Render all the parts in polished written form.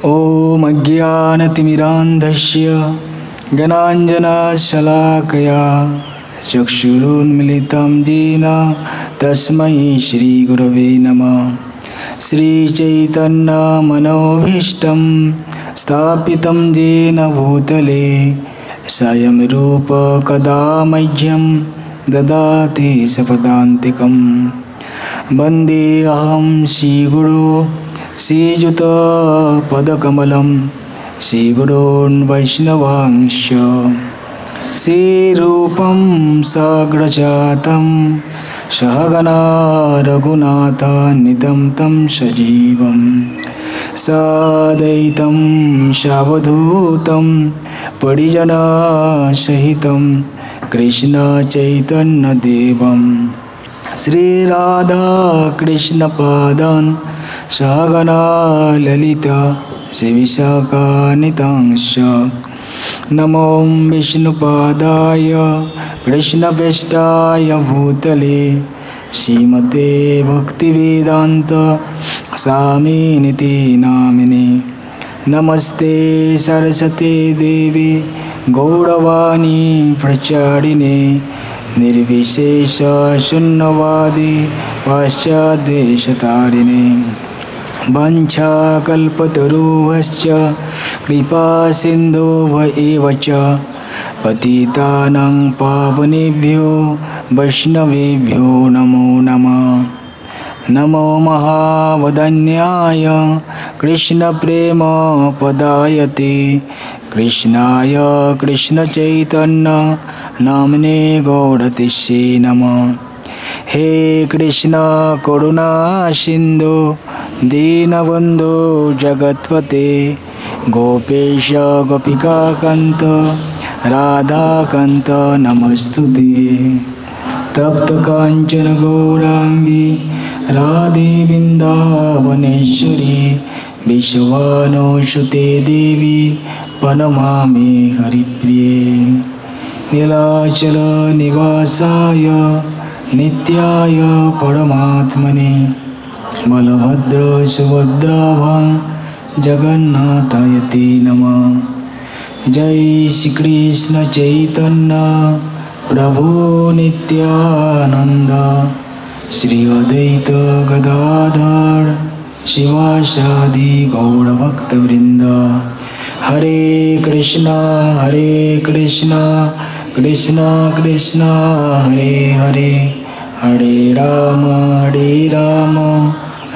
ॐ अज्ञानतिमिरान्धस्य ज्ञानाञ्जनशलाकया चक्षुरुन्मिलितं येन तस्मै श्रीगुरवे नमः। श्रीचैतन्यमनोभीष्टं स्थापितं येन भूतले स्वयं रूप कदा मह्यं ददाति सपदान्तिकं। वन्देऽहं श्रीगुरो श्रीयुतपदकमलं श्रीगुरोन् वैष्णवांश्च श्रीरूपं साग्रजातं सहगणा रघुनाथान्वितं तं सजीवं साद्वैतं सावधूतं परिजनसहितं कृष्णचैतन्यदेवं श्रीराधाकृष्णपादान् सहगणा ललिता श्रीविशाखान्वितांश्च। नमो विष्णुपादाय कृष्णप्रेष्ठाय भूतले श्रीमते भक्तिवेदान्त स्वामिनिति नामिने। नमस्ते सरस्वती देवी गौरवाणी प्रचारिणे निर्विशेष शून्यवादी पाश्चात्यदेशतारिणे। वंशाकल्पतरुश्च कृपा सिन्धुभ्य एव च पतितानां पावनेभ्यो वैष्णवेभ्यो नमो नमः। नमो महावदन्याय कृष्णप्रेमपदायते कृष्णाय कृष्णचैतन्य नाम्ने गौरतिष्ठे नमः। हे कृष्ण करुणा सिन्धु दीनबन्धो जगत्पते गोपेश गोपिकाकान्त राधाकान्त नमस्तुते। तप्त कांचन गौरांगी राधे वृंदावनेश्वरी विश्वानुसुते देवी प्रणमामि हरिप्रिये। नीलाचल निवासाय नित्याय परमात्मने बलभद्र सुभद्राभां जगन्नाथाय ते नमः। जय श्री कृष्ण चैतन्य प्रभु नित्यानंद श्री अद्वैत गदाधर शिवासादि गौरभक्तवृंद। हरे कृष्णा कृष्णा कृष्णा हरे हरे हरे राम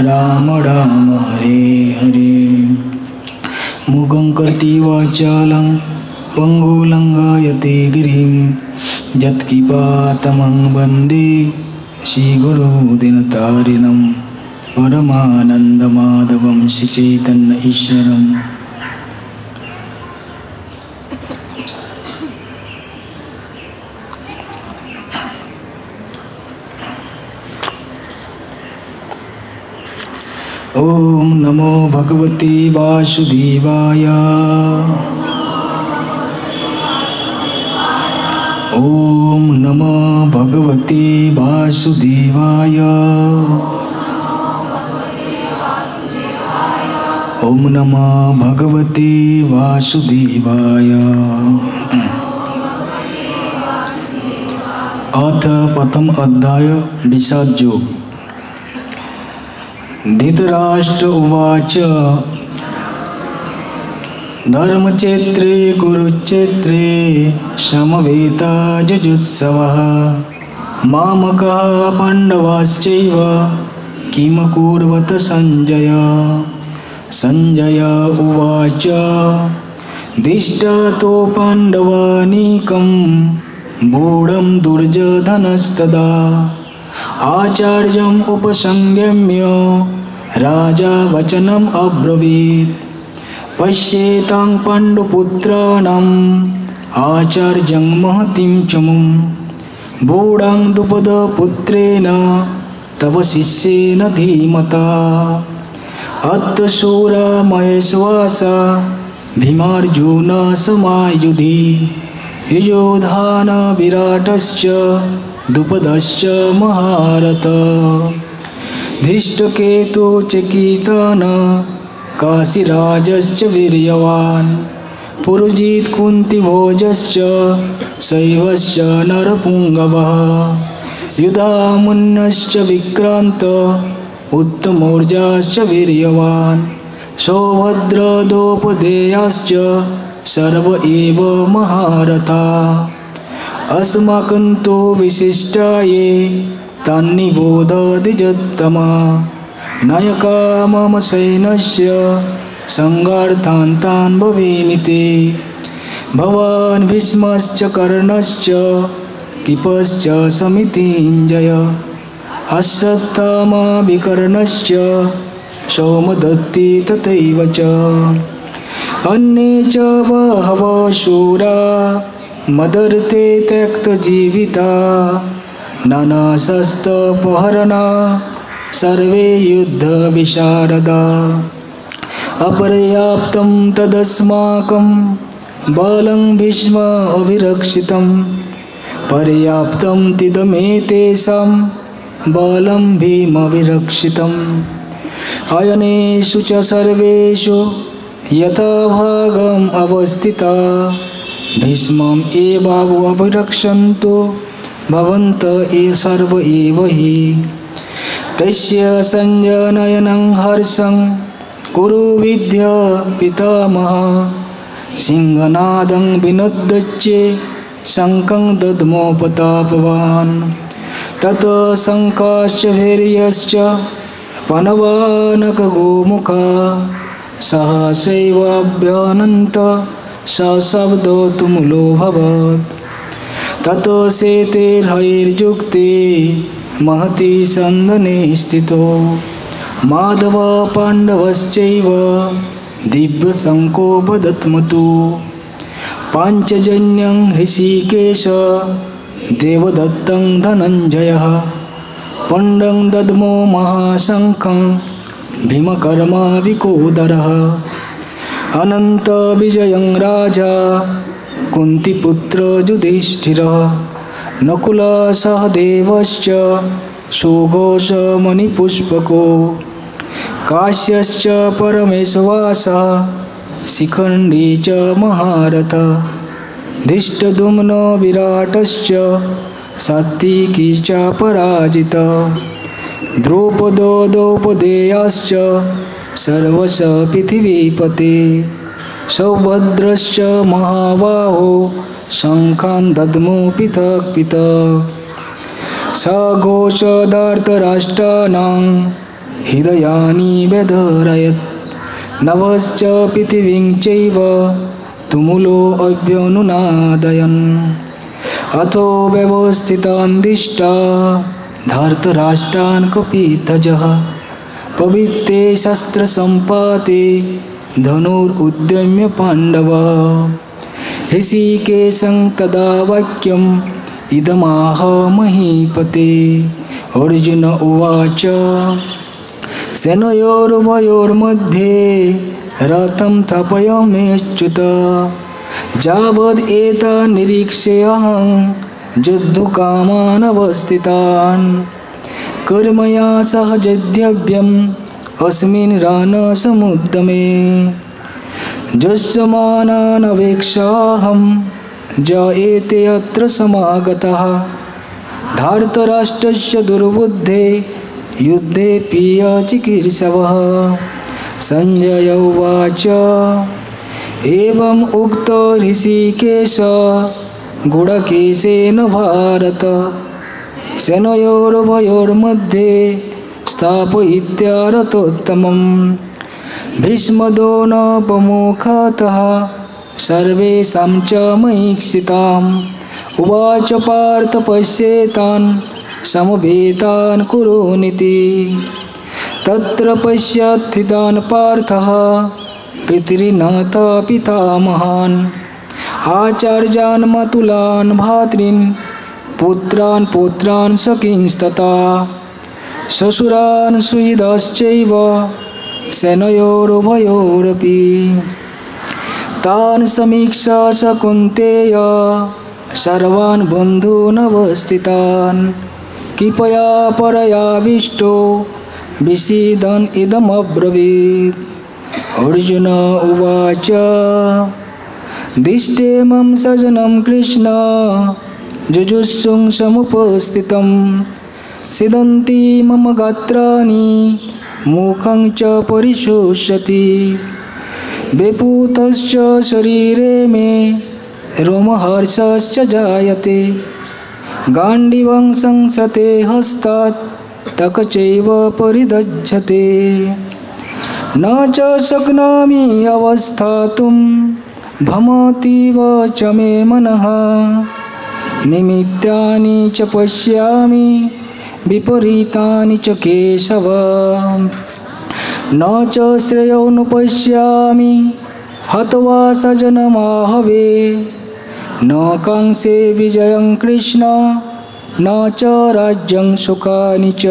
राम राम हरे हरे। मुखं कर्ति वाचालं पंगुलंघयते गिरिं यत्कृपातमं वन्दे श्रीगुरुदिनतारिणं परमानन्दमाधवं श्रीचैतन्य ईश्वरम्। ओम नमो भगवते वासुदेवाय। ओम नमो भगवते वासुदेवाय। ओम नमो भगवते वासुदेवाय। अथ प्रथम अध्याय विषाद योग। धृतराष्ट्र उवाच धर्मक्षेत्रे कुरुक्षेत्रे समवेता जुजुत्सवः मामकः पाण्डवाश्चैव किं कुर्वत संजय। संजय उवाच दृष्टतो पाण्डवानीकं मूढं दुर्योधनस्तदा आचार्यम् उपसंगम्य राजा वचनम् अब्रवीत् पश्येतां पाण्डुपुत्राणाम् आचार्यं महतीं चमुं मूढां द्रुपदपुत्रेण तव शिष्येन धीमता अत्तशूरा महेश्वासा भीमार्जुन समायुधि युयोधान विराटश्च द्रुपदश्च महारथ धृष्टकेतु चकितान काशीराजश्च वीर्यवान् पुरुजित् कुन्तीभोजश्च शैवश्च नरपुङ्गवः युधामुन्नश्च विक्रान्त उत्तमौर्जाश्च वीर्यवान् सौभद्रदोपदेयाश्च सर्व एव महारथा अस्माकं तु विशिष्टाये तान्निबोधद्विजोत्तमा नायका मम सैन्यस्य संगार्थान्तान् भवेमि ते भवान् भीष्मश्च कर्णश्च कृपश्च समितिञ्जय अश्वत्थामा विकर्णश्च सौमदत्ति तथैव च अन्ये च बहवः शूरा मदर्थे त्यक्तजीविता नानाशस्त्रपहरणा सर्वे युद्धविशारदा अपर्याप्तं तदस्माकं बलं भीष्म अभिरक्षितं पर्याप्तं तिदमेतेषां बलं भीमभिरक्षितम् अयनेषु च सर्वेषु यथाभागम् अवस्थिता भीष्मम् एवावभिरक्षन्तु भवन्त ये सर्व एव हि तस्य संजनयनं हर्षं कुरु विद्य पितामह सिंहनादं विनोद्यच्चे शङ्खं दद्मो प्रतापवान् ततः शङ्खाश्च भैर्यश्च पनवानकगोमुखा सहसैवाभ्यनन्त सशब्दो तुमुलोऽभवत् ततो शेतेर्हैर्युक्ते महति सन्दने स्थितो माधव पाण्डवश्चैव दिव्यशङ्को वदत्मतु पाञ्चजन्यं हृषीकेश देवदत्तं धनञ्जयः पण्डं दद्मो महाशङ्खं भीमकर्मा विकोदरः अनन्तविजयं राजा कुन्तीपुत्र युधिष्ठिरः नकुलसहदेवश्च सुघोषमणिपुष्पको काश्यश्च परमेश्वासः शिखण्डी च महारथः धृष्टद्युम्नो विराटश्च सात्विकी च पराजिता द्रौपदो द्रौपदेयाश्च सर्वश पृथिवीपते सौभद्रश्च महाबाहो शङ्खान् दद्मो पृथक् पृथक् सघोषधार्तराष्ट्राणां हृदयानि व्यधरयत् नभश्च पृथिवीं चैव तुमुलो अभ्यनुनादयन् अथो व्यवस्थितान् दिष्टा धार्तराष्ट्रान् कपिध्वजः पवित्रे शस्त्रसम्पाते धनुरुद्यम्य पाण्डवा हृषीकेशं तदा वाक्यम् इदमाह महीपते अर्जुन उवाच सेनयोरुभयोर्मध्ये रथं स्थापयाम्यच्युत यावद् एतान् निरीक्ष्येऽहं युद्धकामान् अवस्थितान् कर्मया सह यद्यव्यम् अस्मिन् रणसमुद्यमे यस्मानान् अवेक्षाहं जायेते अत्र समागतः धार्तराष्ट्रस्य दुर्बुद्धे युद्धे प्रियचिकीर्षवः संजय उवाच एवम् उक्तो ऋषिकेश गुडकेशेन भारत सेनयोरुभयोर्मध्ये स्थापयित्वा रथोत्तमम् भीष्मद्रोणप्रमुखतः सर्वेषां च महीक्षिताम् उवाच पार्थ पश्येतान् समवेतान् कुरुनिति तत्र पश्यत्स्थितान् पार्थः पितॄन् पितामहान् आचार्यान् मातुलान् भ्रातॄन् पुत्रान् पौत्रान् सखींस्तथा श्वशुरान् सुहृदश्चैव सेनयोरुभयोरपि तान् समीक्ष्य स कुन्तेय सर्वान् बन्धून् अवस्थितान् कृपया परयाविष्टो विषीदन् इदमब्रवीत् अर्जुन उवाच दिष्टेमं सजनं कृष्ण जुजुत्सुं समुपस्थितं सिदन्ति मम गात्राणि मुखं च परिशोष्यति विपूतश्च शरीरे मे रोमहर्षश्च जायते गाण्डीवं संसृते हस्तात् तक चैव परिदज्यते न च शक्नोमि अवस्थातुं भ्रमतीव च मे मनः निमित्तानि च पश्यामि विपरीतानि च केशव न च श्रेयोनुपश्यामि हत्वा सजनमाहवे न कांक्षे विजयं कृष्ण न च राज्यं सुखानि च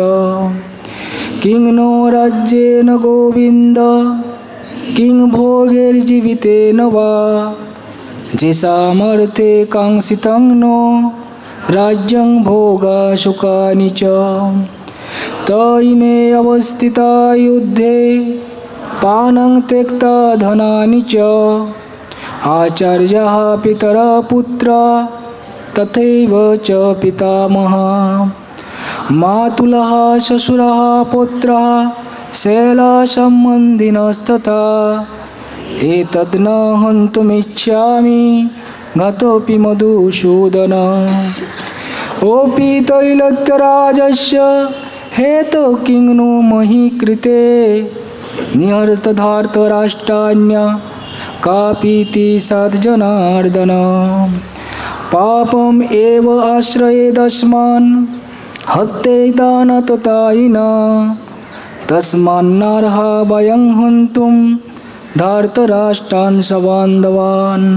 किं नो राज्येन गोविन्द किं भोगैर्जीवितेन वा जेषामर्थे काङ्क्षितं नो राज्यं भोगा सुखानि च तैमे अवस्थिता युद्धे पानं त्यक्ता धनानि च आचार्याः पितरः पुत्राः तथैव च पितामहः मातुलः श्वशुरः पौत्रः शैलसम्बन्धिनस्तथा एतद् न हन्तुमिच्छामि घतोऽपि मधुसूदन ओपि तैलक्यराजस्य हेतौ किं नु मही कृते निहर्तधार्तराष्ट्राण्य कापीति सद्जनार्दन पापम् एव आश्रयेदस्मान् हत्यैतानततायिन तस्मान्नर्हा वयं हन्तुं धार्तराष्ट्रान् सबान्धवान्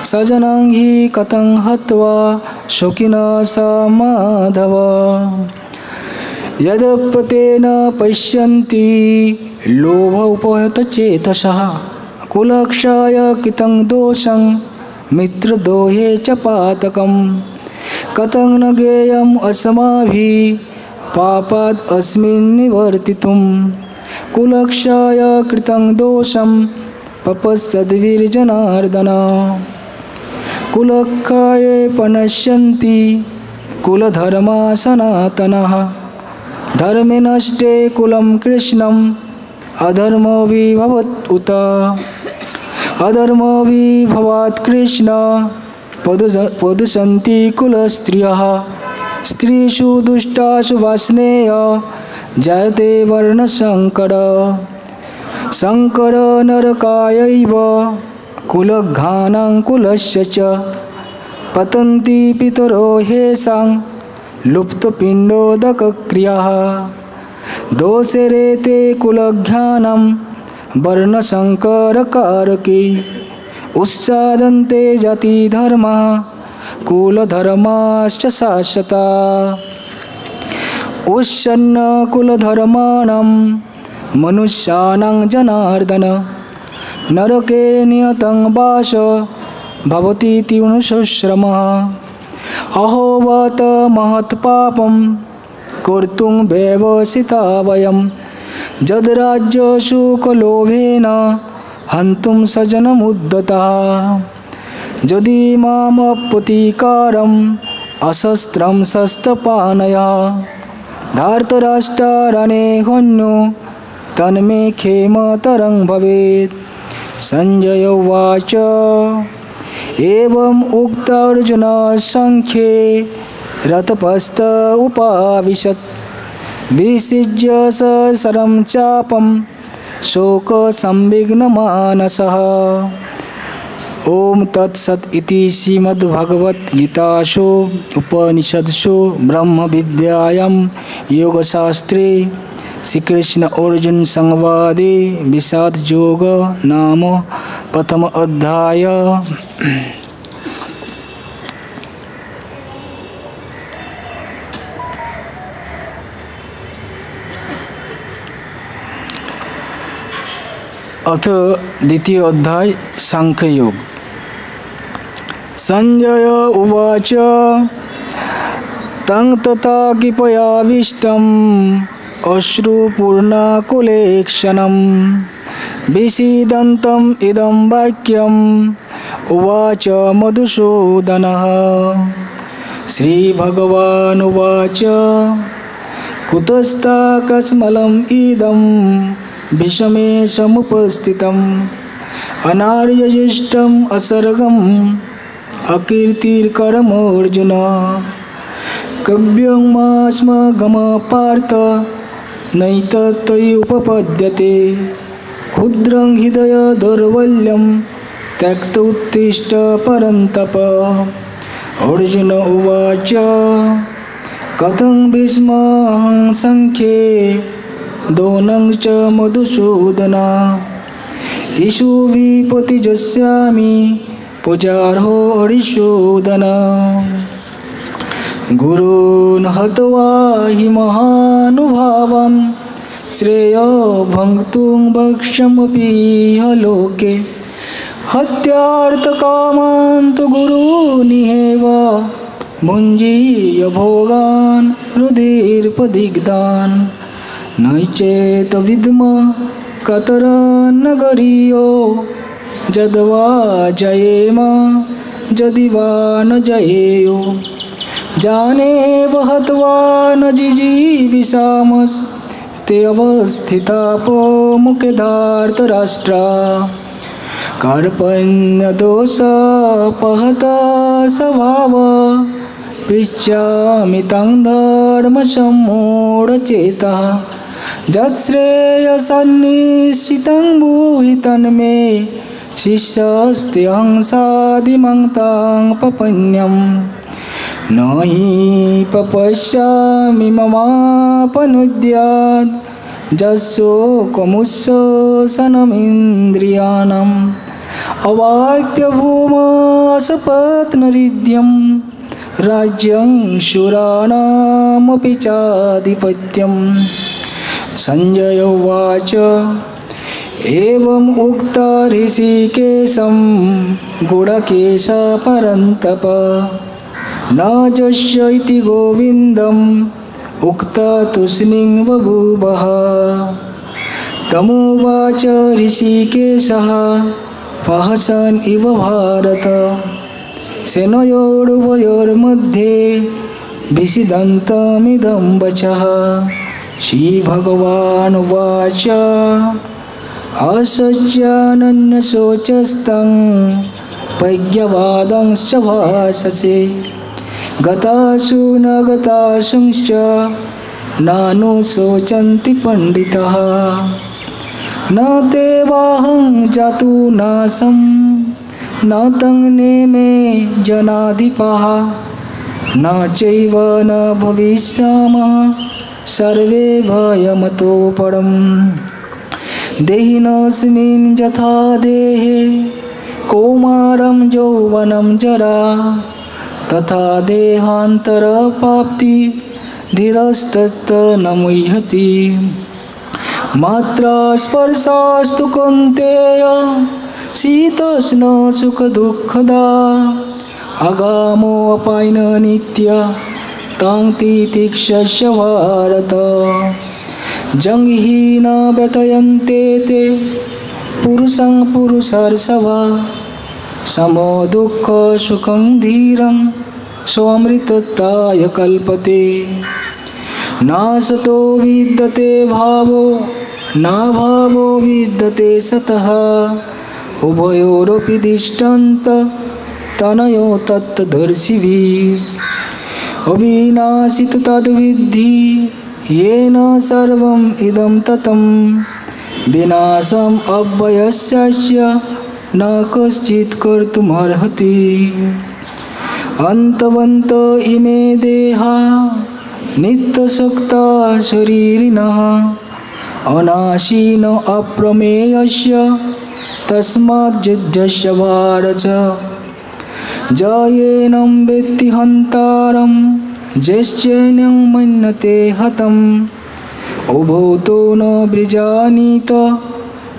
सजनं हि कथं हत्वा सुखिनः स माधव यद्यप्यतेन पश्यन्ति लोभोपहतचेतसः कुलक्षय कृतं दोषं मित्रद्रोहे च पातकं कथं न ज्ञेयम् अस्माभिः पापात् अस्मिन् निवर्तितुं कुलक्षय कृतं दोषं पपस्सद्भिर्जनार्दन कुलक्षये प्रणश्यन्ति कुलधर्मा सनातनः धर्मे नष्टे कुलं कृष्णम् अधर्मो विभवत् उत अधर्मो विभवात् कृष्ण पदुषन्ति कुलस्त्रियः स्त्रीषु दुष्टासु वासनेय जायते वर्णसंकर संकर नरकायैव कुलघ्नानां कुलस्य च पतन्ति पितरो ह्येषां लुप्तपिण्डोदकक्रियाः दोषेरेते कुलघ्नानां वर्णसंकरकारके उत्सादन्ते जातिधर्मा कुलधर्माश्च शाश्वता उच्छन्न कुलधर्माणां मनुष्याणां जनार्दन नरके नियतं वास भवतीति अनुश्रमः अहोवत महत्पापं कर्तुं व्यवसिता वयं यद्राज्यसुखलोभेन हन्तुं सजनमुद्यतः यदि मामप्रतीकारम् अशस्त्रं शस्त्रपाणयः धार्तराष्ट्रारणे हन्यो तन्मे क्षेमतरं भवेत् संजय उवाच एवम् उक्त अर्जुन संख्ये रथपस्थ उपाविशत् विसिज्य सशरं चापं शोकसंविघ्नमानसः ओम तत्सत् इति श्रीमद्भगवद्गीतासु उपनिषत्सु ब्रह्म विद्यायां योगशास्त्रे श्रीकृष्ण अर्जुन संवादे विषाद योग नाम प्रथम अध्याय। अथ द्वितीय अध्याय सांख्य योग। संजय उवाच तं तथा कृपयाविष्टम् अश्रुपूर्णाकुलेक्षणं विषीदन्तम् इदं वाक्यम् उवाच मधुसूदनः। श्रीभगवानुवाच कुतस्ताकस्मलम् इदं विषमे समुपस्थितम् अनार्यजिष्टम् असर्गम् अकीर्तिर्करमोऽर्जुन। कव्यं मास्मगम पार्थ नैतत्त्वयुपपद्यते क्षुद्रं हृदय दौर्बल्यं त्यक्त्वा उत्तिष्ठ परन्तप। अर्जुन उवाच कथं भीष्मं संख्ये द्रोणं च मधुसूदन। ईशु विपतिजस्यामि पूजार्हो हरिसूदन। गुरून् हत्वा हि महानुभावान् श्रेयो भङ्क्तुं भक्ष्यमपि लोके। हत्यार्थकामान् तु गुरूनिहेव भुञ्जीय भोगान् रुधिर्पदिग्धान्। नैचेत विद्मः कतरन्नगरीयो यद्वा जयेम यदि वा न जयेयो। जानेव हत्वा न जिजीविषामस्ते अवस्थितापमुखे धार्तराष्ट्रा। कार्पण्यदोषापहता स्वभाव पृच्छामि तं धर्मसम्मूढचेतः। यत्श्रेयसन्निश्चितं ब्रूहि तन्मे शिष्यस्तेऽहं साधिमं तं पपन्यम्। न हि पपश्यामि ममापनुद्यात् यशोकमुत्ससनमिन्द्रियाणाम्। अवाप्य भूमासपत्नरिद्यं राज्यं शूराणामपि चाधिपत्यम्। संजय उवाच एवम् उक्त्वा ऋषिकेशं गुडकेश परन्तप। न जस्य इति गोविन्दम् उक्त्वा तूष्णीं बभूवः। तमुवाच ऋषिकेशः प्रहसन् इव भारत। सेनयोरुभयोर्मध्ये विषीदन्तमिदं वचः। श्रीभगवानुवाच असज्जानन्यशोचस्तं प्रज्ञवादंश्च भाषसे। गतासु न गतासुंश्च नानुशोचन्ति पंडिताः। न ते वाहं जातु नाशं न तं नेमे जनाधिपाः। न चैव न भविष्यामः सर्वे भयमतो परम्। देहिनोऽस्मिन् यथा देहे कौमारं यौवनं जरा तथा देहान्तरप्राप्ति धीरस्तत्र न मुह्यति। मात्रा स्पर्शास्तु कौन्तेय शीतोष्ण सुखदुःखदा आगामो अपायन नित्य तां तितिक्षस्य भारत। जंहि न व्यथयन्ते ते पुरुषं पुरुषर्षभा। समो दुःख सुखं धीरं स्वामृतताय कल्पते। नासतो विद्यते भावो नाभावो विद्यते सतः। उभयोरपि तिष्ठन्त तनयो तत्तदर्शिभिः। अविनाशि तु तद्विद्धि येन सर्वम् इदं ततं। विनाशम् अव्ययस्य न कश्चित् कर्तुमर्हति। अन्तवन्त इमे देहा नित्यसक्ता शरीरिणः। अनाशिनो अप्रमेयस्य तस्मात् युध्यस्य भारत। जयेनं वेत्ति हन्तारं ज्येष्ठेनं मन्यते हतम्। उभौ तौ न वृजानीत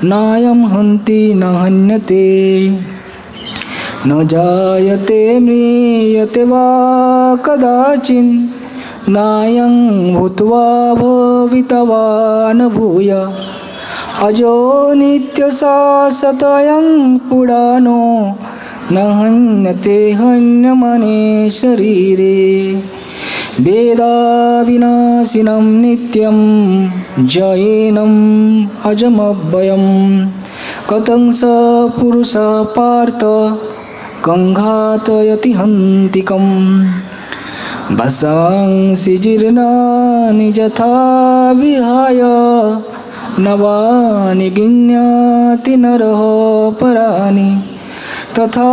नायं हन्ति न हन्यते। न जायते म्रियते वा कदाचिन् नायं भूत्वा भवितवा न भूय। अजो नित्य शाश्वतयं पुराणो न हन्यते हन्यमने शरीरे वेदाविनाशिनं नित्यं जयेनम् अजमव्ययम् कथं स पुरुषः पार्थ कङ्घातयति हन्तिकम् वसांसि जीर्णानि यथा विहाय नवानि गृह्णाति नरः पराणि तथा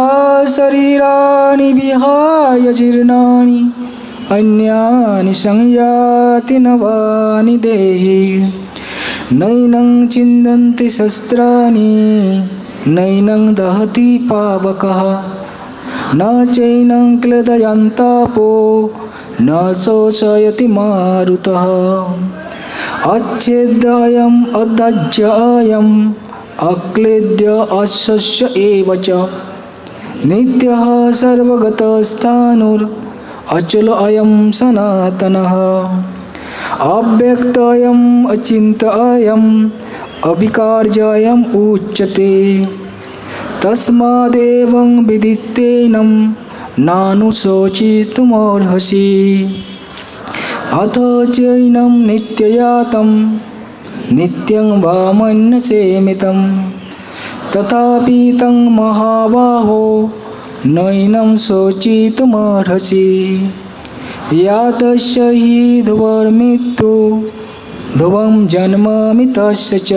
शरीराणि विहाय जीर्णानि अन्यानि संयाति नवानि देहि नैनं छिन्दन्ति शस्त्राणि नैनं दहति पावकः न चैनं क्लेदयन्तापो न शोषयति मारुतः अच्छेद्यम् अदाज्यम् अक्लेद्य अशस्य एव च नित्यः सर्वगतस्थाणुर् अचल अयं सनातनः अव्यक्तयम् अचिन्त्ययम् अविकार्ययम् उच्यते तस्मादेवं विदित्तेनं नानुशोचितुमर्हसि अथ चैनं नित्ययातं नित्यं वा मन्यसेमितं तथापि तं महाबाहो नैनं शोचितुमर्हसि यातस्य हि ध्रुवमृत्यु ध्रुवं जन्ममितस्य च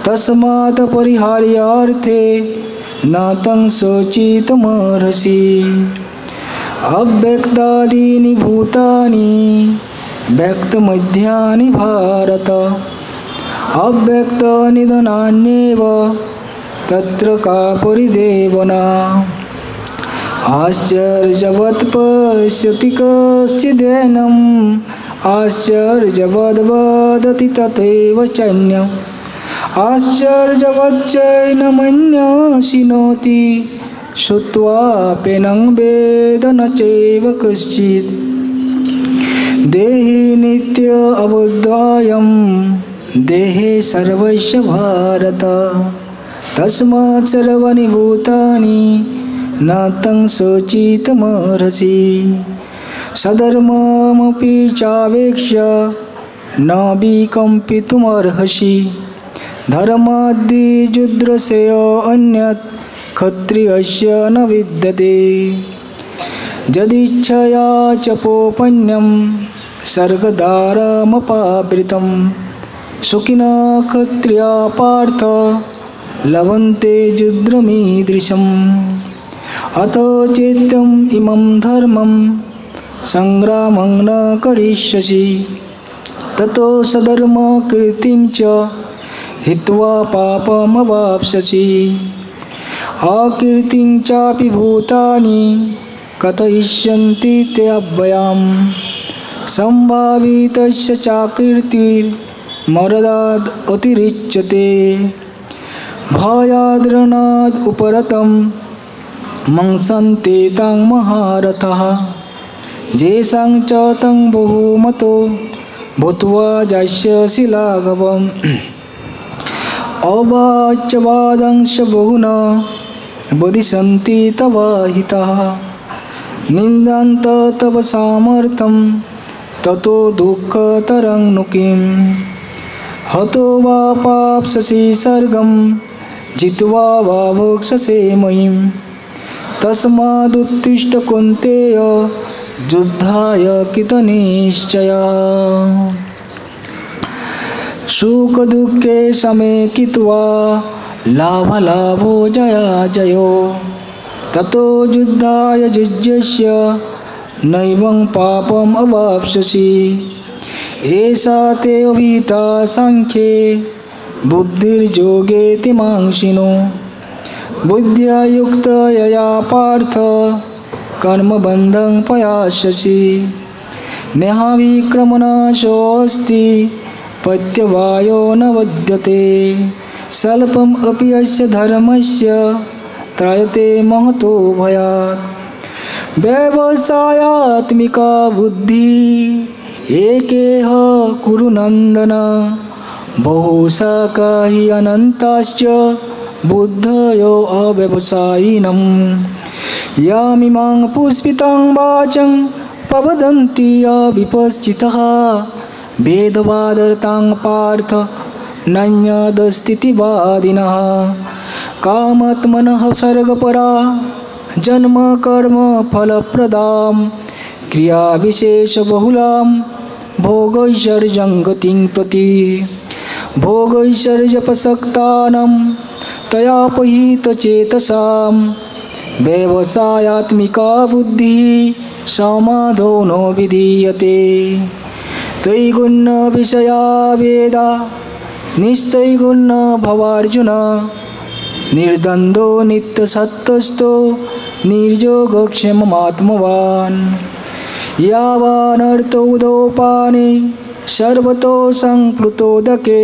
तस्मात् परिहार्यार्थे न तं शोचितुमर्हसि अव्यक्तादीनि भूतानि व्यक्तमध्यानि भारत अव्यक्तनिधनान्येव तत्र का परिदेवना आश्चर्यवत् पश्यति कश्चिदेनम् आश्चर्यवद् वदति तथैव चान्यम् आश्चर्यवच्चैनमन्यः श्रुत्वाप्यनं वेद न चैव कश्चित् देहि नित्य अबुद्धायं देहे सर्वस्य भारत तस्मात् सर्वाणि भूतानि न तं शोचितुमर्हसि सधर्ममपि चावेक्ष्य न विकम्पितुमर्हसि धर्माद्धिजुद्रश्रेयो अन्यत् क्षत्रियस्य न विद्यते यदिच्छया चपोपन्यं सर्गदारमपावृतं सुखिनः क्षत्रिया पार्थ लभन्ते जुद्रमीदृशम् अतो चेत्यम् इमं धर्मं संग्रामं न करिष्यसि ततो सधर्मकीर्तिं च हित्वा पापमवाप्स्यसि अकीर्तिं चापि भूतानि कथयिष्यन्ति ते अव्ययाम् संभावितस्य चाकीर्तिर्मरदाद् अतिरिच्यते भयाद्रणाद् उपरतं मंसन्ते तं महारथः येषां च तं बहुमतो भूत्वा जास्यसि लाघवम् अवाच्यवादंश बहुन वदिष्यन्ति तव हितः निन्दान्त तव सामर्थ्यं ततो दुःखतरं नु किम् हतो वा पाप्स्यसि सर्गं जित्वा वा भोक्ष्यसे मयिं तस्मादुत्तिष्ठ कौन्तेय युद्धाय कृतनिश्चया सुखदुःखे समे कृत्वा लाभलाभो जयाजयो ततो युद्धाय युज्यस्य नैवं पापम् अवाप्स्यसि एषा ते अभिहिता सांख्ये बुद्धिर्योगे तिमांसिनो बुद्ध्या युक्तया पार्थ कर्मबन्धं पयास्यसि नेहाविक्रमनाशोऽस्ति पत्यवायो न वद्यते स्वल्पम् अपि अस्य धर्मस्य त्रायते महतो भयात् व्यवसायात्मिका बुद्धि एकेह कुरु नन्दन बहुशाखा हि अनन्ताश्च बुद्धयो अव्यवसायिनं यामिमां पुष्पितां वाचं प्रवदन्ति अविपश्चितः वेदवादरतां पार्थ नन्यदस्तीतिवादिनः कामात्मनः सर्गपरा जन्म कर्म फलप्रदां क्रियाविशेषबहुलां भोगैश्वर्यं गतिं प्रति भोगैश्वर्यप्रसक्तानां तयापहितचेतसां व्यवसायात्मिका बुद्धिः समाधौ न विधीयते त्रैगुण्य विषया वेदा निस्त्रैगुण्य भवार्जुन निर्द्वन्द्वो नित्यसत्त्वस्थो निर्योगक्षेममात्मवान् यावानर्थोदोपाने सर्वतो संप्लुतोदके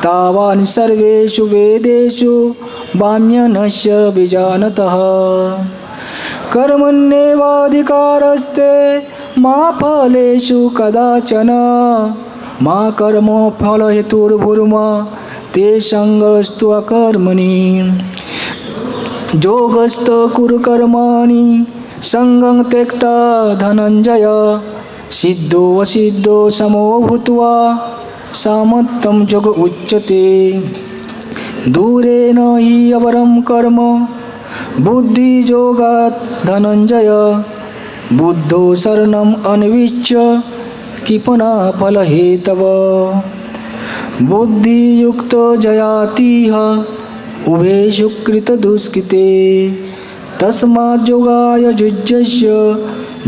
तावान् सर्वेषु वेदेषु वाम्यनस्य विजानतः कर्मण्येवाधिकारस्ते मा फलेषु कदाचन मा कर्मफलहेतुर्भुर्मा ते संगस्तु अकर्मणि योगस्थ कुरु कर्माणि संगं त्यक्ता धनञ्जय सिद्धो असिद्धो समो भूत्वा सामत्तं योग उच्यते दूरेण हि अवरं कर्म बुद्धियोगात् धनञ्जय बुद्धो शरणम् अन्विच्य कृपणा फलहेतव बुद्धियुक्तो जयातिह उभयेषु कृतदुष्कृते तस्मात् योगाय युज्यस्य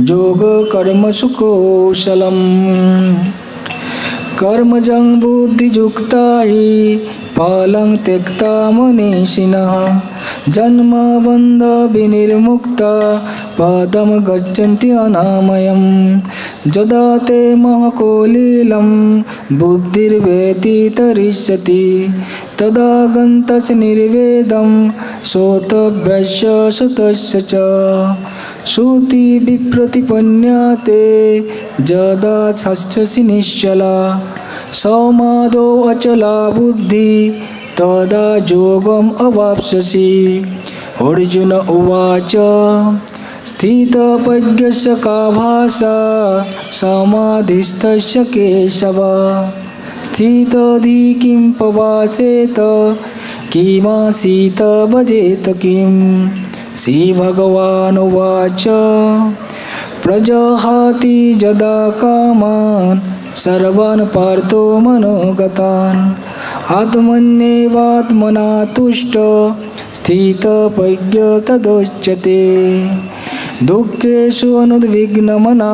योगकर्मसु कौशलम् कर्मजं बुद्धियुक्ता हि फलं त्यक्ता मनीषिणः जन्मबन्धविनिर्मुक्ता पदं गच्छन्ति अनामयम् यदा ते महकोलीलं बुद्धिर्व्यतितरिष्यति तदा गन्तस्य निर्वेदं श्रोतव्यस्य श्रुतस्य च श्रुति विप्रतिपन्यते यदा शस्यसि निश्चला समाधौ अचला बुद्धि तदा योगम् अवाप्स्यसि अर्जुन उवाच स्थितप्रज्ञस्य का भाषा समाधिस्थस्य केशव स्थितधि किं पवासेत किमासीत भजेत किं श्रीभगवानुवाच प्रजहाति यदा कामान् सर्वान् पार्थो मनोगतान् आत्मन्येवात्मना तुष्टो स्थितप्रज्ञ तदुच्यते दुःखेषु अनुद्विग्नमना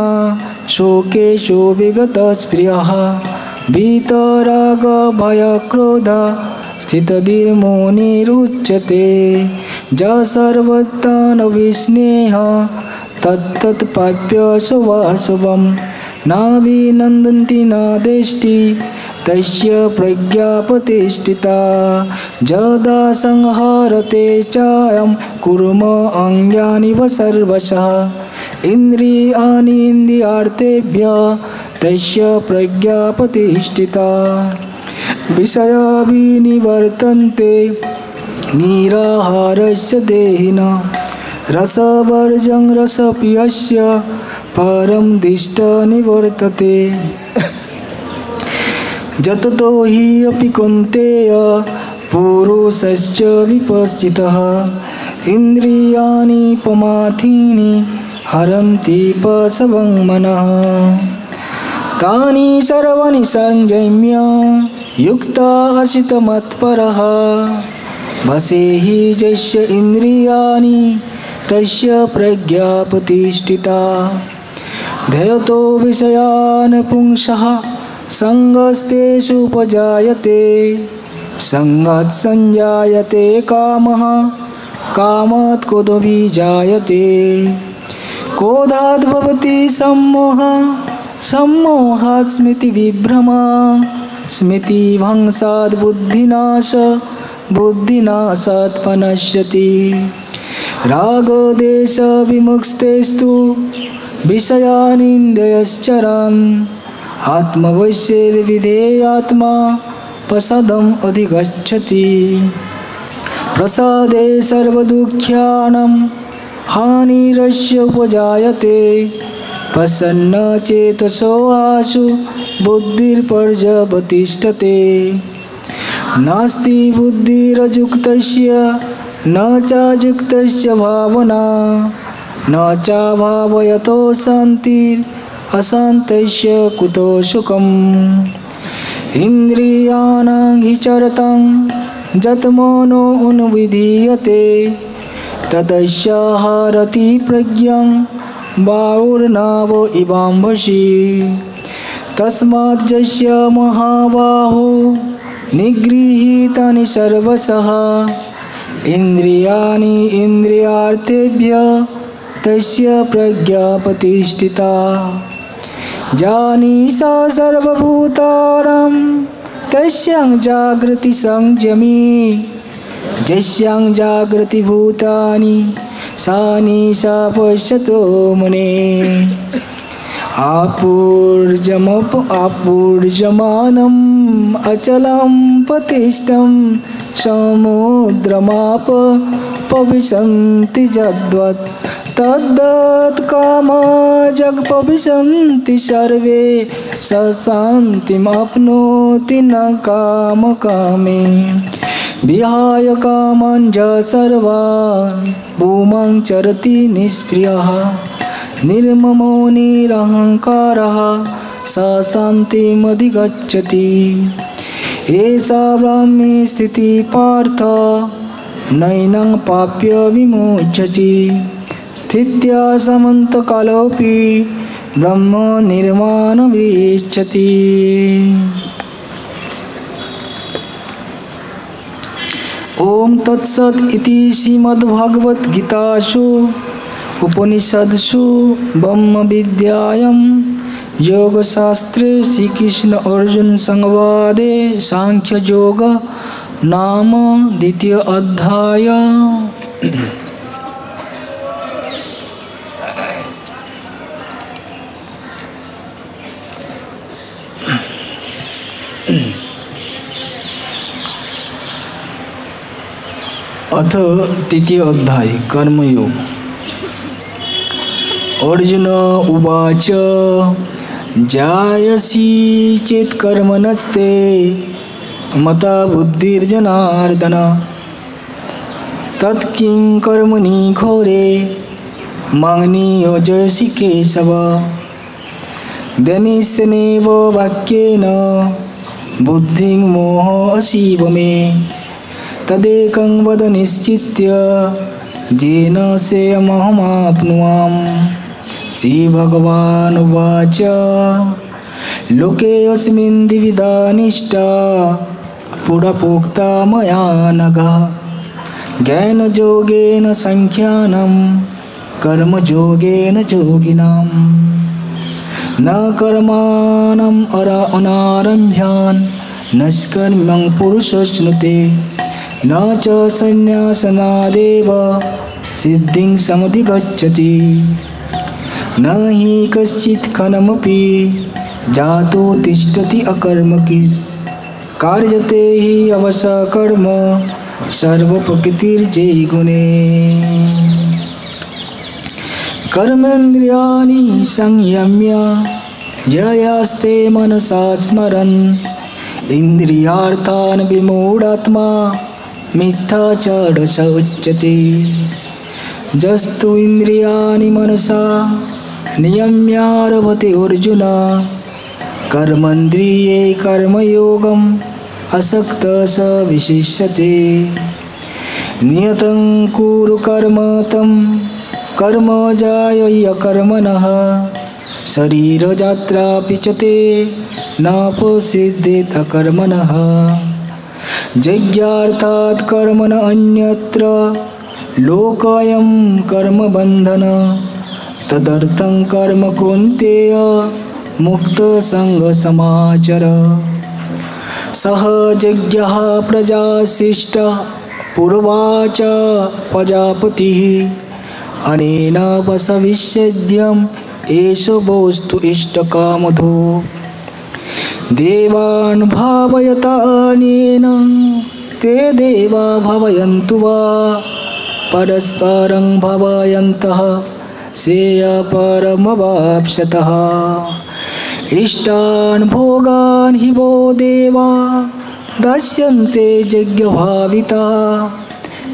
शोकेषु विगतस्पृहः वीतरागभयक्रोध स्थितधीर्मुनिरुच्यते य सर्वत्रानविस्नेह तत्तत्प्राप्य शुभाशुभं नाभिनन्दन्ति न देष्टि तस्य प्रज्ञा प्रतिष्ठिता यदा संहरते चायं कुर्म अङ्गानि सर्वशः इन्द्रियाणि इन्द्रियार्थेभ्यः तस्य प्रज्ञा प्रतिष्ठिता विषया विनिवर्तन्ते निराहारस्य देहिनः रसवर्जं रसप्रियस्य परं दिष्टं निवर्तते यततो हि अपि कौन्तेय पुरुषस्य विपश्चितः इन्द्रियाणि प्रमाथीनि हरन्ति पशवं मनः तानि सर्वाणि संयम्य युक्ता असितमत्परः वशे हि यस्य इन्द्रियाणि तस्य प्रज्ञा प्रतिष्ठिता ध्येयतो विषयान् पुंसः संगस्तेषु उपजायते संगात् संजायते कामः कामात् क्रोधोऽभिजायते क्रोधात् भवति सम्मोहः सम्मोहात् स्मृतिविभ्रमः स्मृतिभंसात् बुद्धिनाशः बुद्धिनाशात् प्रणश्यति रागदेशविमुक्तेस्तु विषयानिन्द्रियश्चरन् आत्मवश्यैर्विधेयात्मा प्रसादम् अधिगच्छति। प्रसादे सर्वदुःख्यानां हानिरस्य उपजायते। प्रसन्नचेतसो आशु बुद्धिर्पर्यवतिष्ठते। नास्ति बुद्धिरयुक्तस्य न चायुक्तस्य भावना न चाभावयतो शान्तिरशान्तस्य कुतो सुखम्। इन्द्रियाणां हि चरतं यत् मनो अनुविधीयते तदस्य हरति प्रज्ञां बाहुर्नाव इवाम्भसि। तस्मात् यस्य महाबाहो निगृहीतानि सर्वशः इन्द्रियाणि इन्द्रियार्थेभ्यः तस्य प्रज्ञा प्रतिष्ठिता। जानीषा सर्वभूतानां तस्यां जागृति संयमी। यस्यां जागृति भूतानि सा निशा पश्यतो मुनेः। आपूर्जमानम् अचलं पतिष्ठं समुद्रमाप पविशन्ति यद्वत् तद्वत् कामा जगपविशन्ति सर्वे स शान्तिमाप्नोति न कामकामी। विहाय कामान् च सर्वान् भूमां चरति निष्प्रियः। निर्ममो निरहङ्कारः स शान्तिमधिगच्छति। एषा ब्राह्मी स्थितिः पार्थ नैनं पाप्य विमुच्यति। स्थित्या समन्तकालोऽपि ब्रह्म निर्वाणमिच्छति। ओम तत्सत् इति श्रीमद्भगवद्गीतासु उपनिषत्सु ब्रह्मविद्यायां योगशास्त्रे श्रीकृष्ण अर्जुन संवादे सांख्ययोग नाम द्वितीय अध्याय। अथ तृतीय अध्याय कर्मयोग। अर्जुन उवाच जायसी चेत् कर्मणस्ते मता बुद्धिर्जनार्दन तत्किं कर्मणि घोरे मां नियोजयसि केशव। व्यमिष्यन्नेव वाक्येन बुद्धिं मोहयसीव मे तदेकं वद निश्चित्य येन सेयमहमाप्नुयाम्। श्रीभगवानुवाच लोकेऽस्मिन् द्विविधा निष्ठा पुरा प्रोक्ता मया नघ। ज्ञानयोगेन साङ्ख्यानां कर्मयोगेन योगिनां। न कर्माणम् अनारम्भ्यान् नष्कर्म्यं पुरुषश्नुते न च संन्यासनादेव सिद्धिं समधिगच्छति। न हि कश्चित् क्षणमपि जातो तिष्ठति अकर्मकृत् कार्यते हि अवसकर्म सर्वप्रकृतिर्जैगुणे। कर्मेन्द्रियाणि संयम्य ययास्ते मनसा स्मरन् इन्द्रियार्थान् विमूढात्मा मिथ्याचार स उच्यते। जस्तु इन्द्रियाणि मनसा नियम्यारभते अर्जुन कर्मेन्द्रिये कर्मयोगम् असक्तः स विशिष्यते। नियतं कुरु कर्म तं कर्म जायय कर्मणः शरीरयात्रापि च ते नापसिद्धेत् अकर्मणः। यज्ञार्थात् कर्मण अन्यत्र लोकायं कर्मबन्धन तदर्थं कर्म कौन्तेय मुक्तसङ्गसमाचर। सह यज्ञः प्रजाशिष्टः पूर्वाच प्रजापतिः अनेन वसविच्छेद्यम् एष वस्तु इष्टकामधो। देवान् भावयतानेन ते देवा भावयन्तु वा परस्परं भावयन्तः श्रेयपरमवाप्स्यतः। इष्टान् भोगान् हि वो देवा दास्यन्ते यज्ञभाविता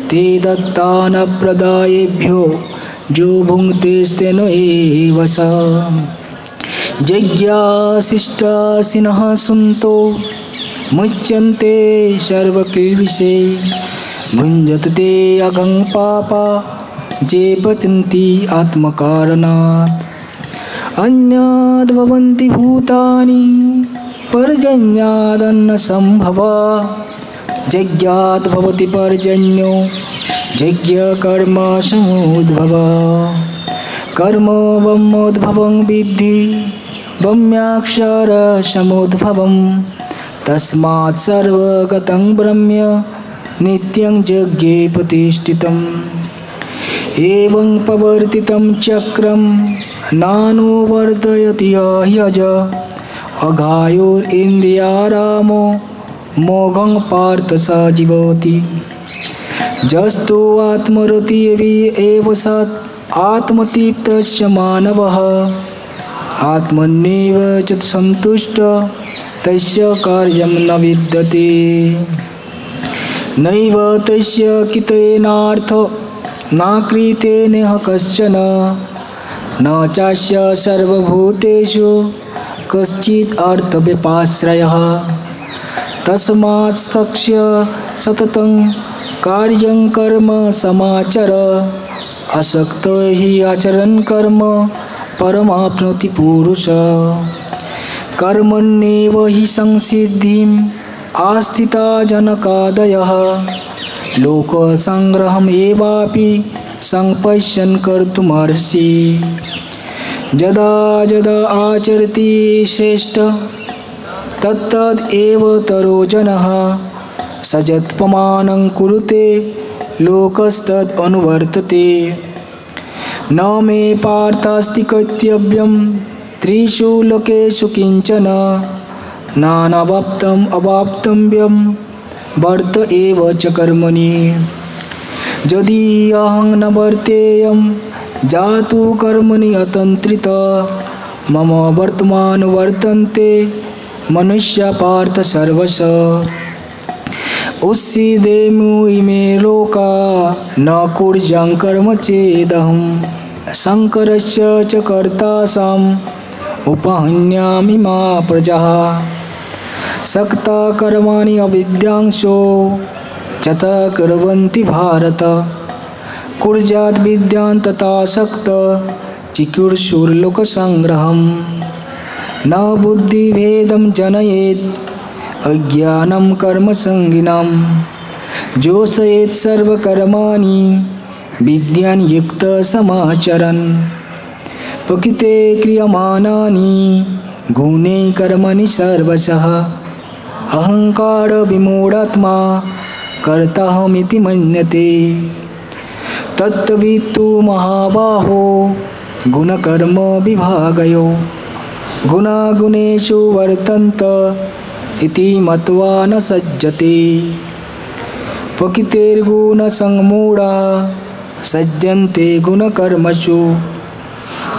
ते दत्तानप्रदायेभ्यो जो भुङ्क्तेस्तेन एव स। यज्ञाशिष्टाशिनः सन्तो मुच्यन्ते सर्वकिल्बिषे भुञ्जते ते अगं पापा ये पचन्ति आत्मकारणात्। अन्याद् भवन्ति भूतानि पर्जन्यादन्नसम्भवा यज्ञात् भवति पर्जन्यो यज्ञकर्मसमुद्भवा। कर्म ब्रह्मोद्भवं विद्धि ब्रह्माक्षरसमुद्भवं तस्मात् सर्वगतं ब्रह्म नित्यं यज्ञे प्रतिष्ठितम्। एवं प्रवर्तितं चक्रं नानुवर्तयति यज अघायुरिन्द्रियारामो मोघं पार्थ स जीवति। जस्तु आत्मरतिरेव सत् आत्मतृप्तस्य मानवः आत्मन्येव च सन्तुष्टः तस्य कार्यं न विद्यते। नैव तस्य कितेनार्थो न कृतेनेह कश्चन न चास्य सर्वभूतेषु कश्चित् अर्थव्यपाश्रयः। तस्मात् सत्स्य सततं कार्यं कर्म समाचर असक्तो हि आचरन् कर्म परमाप्नोति पुरुष। कर्मण्येव हि संसिद्धिम् आस्थिता जनकादयः लोकसंग्रहम् एवापि संपश्यन् कर्तुमर्हसि। यदा यदा आचरति श्रेष्ठ तत्तद् एव तरो जनः सजत्पमानं कुरुते लोकस्तद् अनुवर्तते। न मे पार्थास्ति कर्तव्यं त्रिषु लोकेषु किंचन नानावाप्तम् अवाप्तव्यं वर्त एव च कर्मणि। यदि अहं न वर्तेयं जातु कर्मणि अतन्त्रितः मम वर्तमान वर्तन्ते मनुष्य पार्थ सर्वशः। उस्सीदेमु इमे लोका न कुर्यां कर्म चेदहं शङ्करस्य च कर्तासाम् उपहन्यामि मा प्रजाः। सक्ता कर्माणि अविद्यांसो यथा कुर्वन्ति भारत कुर्यात् विद्यां तथा सक्तः चिकीर्षुर्लोकसंग्रहम्। न बुद्धिभेदं जनयेत् अज्ञानं कर्मसंगिनां जोषयेत् सर्वकर्माणि विद्यान् युक्तः समाचरन्। प्रकृते क्रियमाणानि गुणे कर्माणि सर्वशः अहंकार विमूढात्मा कर्ताहमिति मन्यते। तत्त्ववित्तु महाबाहो गुणकर्म विभागयो गुणागुणेषु वर्तन्त इति मत्वा न सज्जते। प्रकृतेर्गुणसंमूढा सज्जन्ते गुणकर्मसु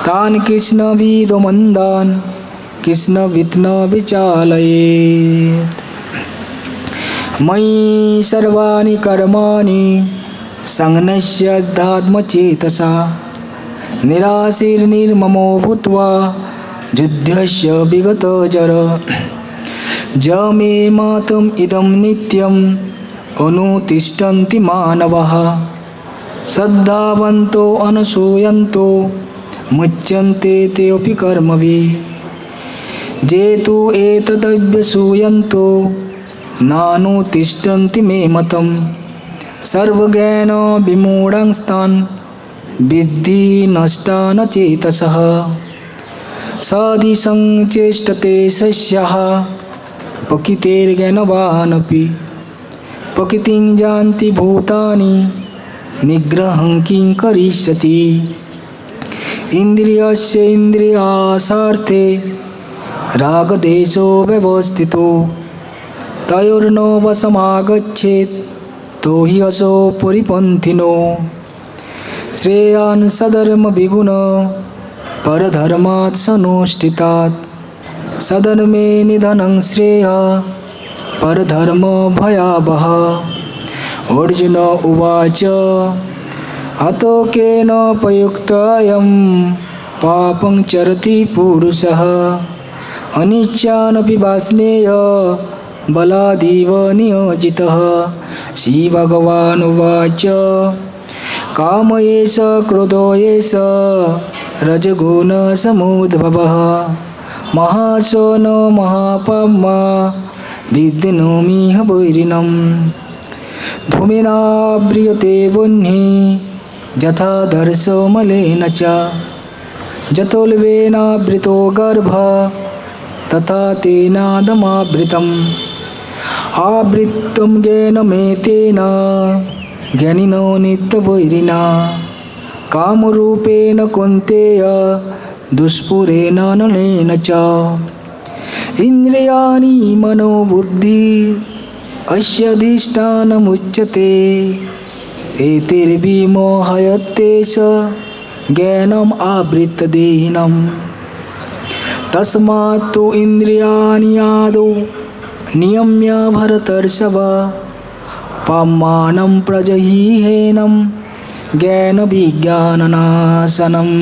तान् कृष्णविदो मन्दान् कृष्णवित् न विचालयेत्। मयि सर्वाणि कर्माणि संन्यस्याध्यात्मचेतसा निराशीर्निर्ममो भूत्वा युद्धस्य विगतजर। जमे मातम् इदं नित्यम् अनुतिष्ठन्ति मानवाः श्रद्धावन्तो अनुसूयन्तो मुच्यन्ते तेऽपि कर्मभिः। ये तु एतदभ्यसूयन्तो नानुतिष्ठन्ति मे मतम् सर्वज्ञान विमूढांस्तान् विद्धि नष्टान् चेतसः। साधिसं चेष्टते शस्यः प्रकृतेर्ज्ञानवानपि प्रकृतिं जानति भूतानि निग्रहं किं करिष्यति। इन्द्रियस्य इन्द्रियार्थे रागदेशो व्यवस्थितो तयोर्नो वशमागच्छेत् तो हि असो परिपन्थिनो श्रेयान् सधर्म विगुण परधर्मात् सनुष्ठितात् सधर्मे निधनं श्रेय परधर्म भयावह। अर्जुन उवाच अतो केन पयुक्तोऽयं पापं चरति पुरुषः अनिच्छानपि वाष्णेय बलादिव नियोजितः। श्रीभगवानुवाच काम एष क्रोधो एष रजगुणसमुद्भवः महाशोन महापाप्मा विद्नोमिह वैरिणं धूमेनाव्रियते वह्निः यथा दर्शो मलेन च जतोल्बेनावृतो गर्भः तथा तेनादमावृतम् आवृत्तं ज्ञानमेतेन ज्ञानिनो नित्यवैरिणा कामरूपेण कौन्तेय दुष्पुरेण नलेन च इन्द्रियाणि मनोबुद्धि अस्याधिष्ठानमुच्यते एतैर्विमोहयत्येष ज्ञानम् आवृत्तदेहिनम् तस्मात् तु इन्द्रियाणि आदौ नियम्य भरतर्षभ पाप्मानं प्रजह्येनं ज्ञानविज्ञाननाशनम्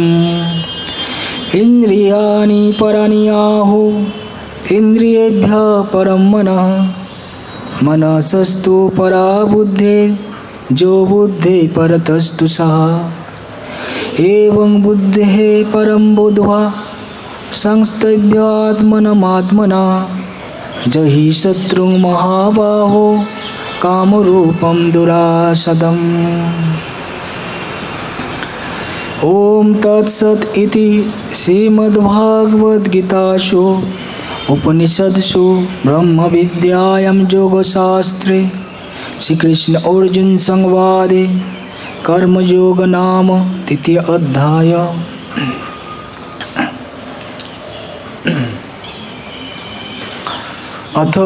इन्द्रियाणि पराणि आहुः इन्द्रियेभ्यः परं मनः मनसस्तु परा बुद्धिर्यो बुद्धेः परतस्तु सः एवं बुद्धेः परं बुद्ध्वा संस्तभ्यात्मनमात्मना जहि शत्रुं महाबाहो कामरूपं दुरासदम्। ओम तत्सत् इति श्रीमद्भागवद्गीतासु उपनिषत्सु ब्रह्मविद्यायां योगशास्त्रे श्रीकृष्ण अर्जुन संवादे कर्मयोग नाम तृतीय अध्याय। अथ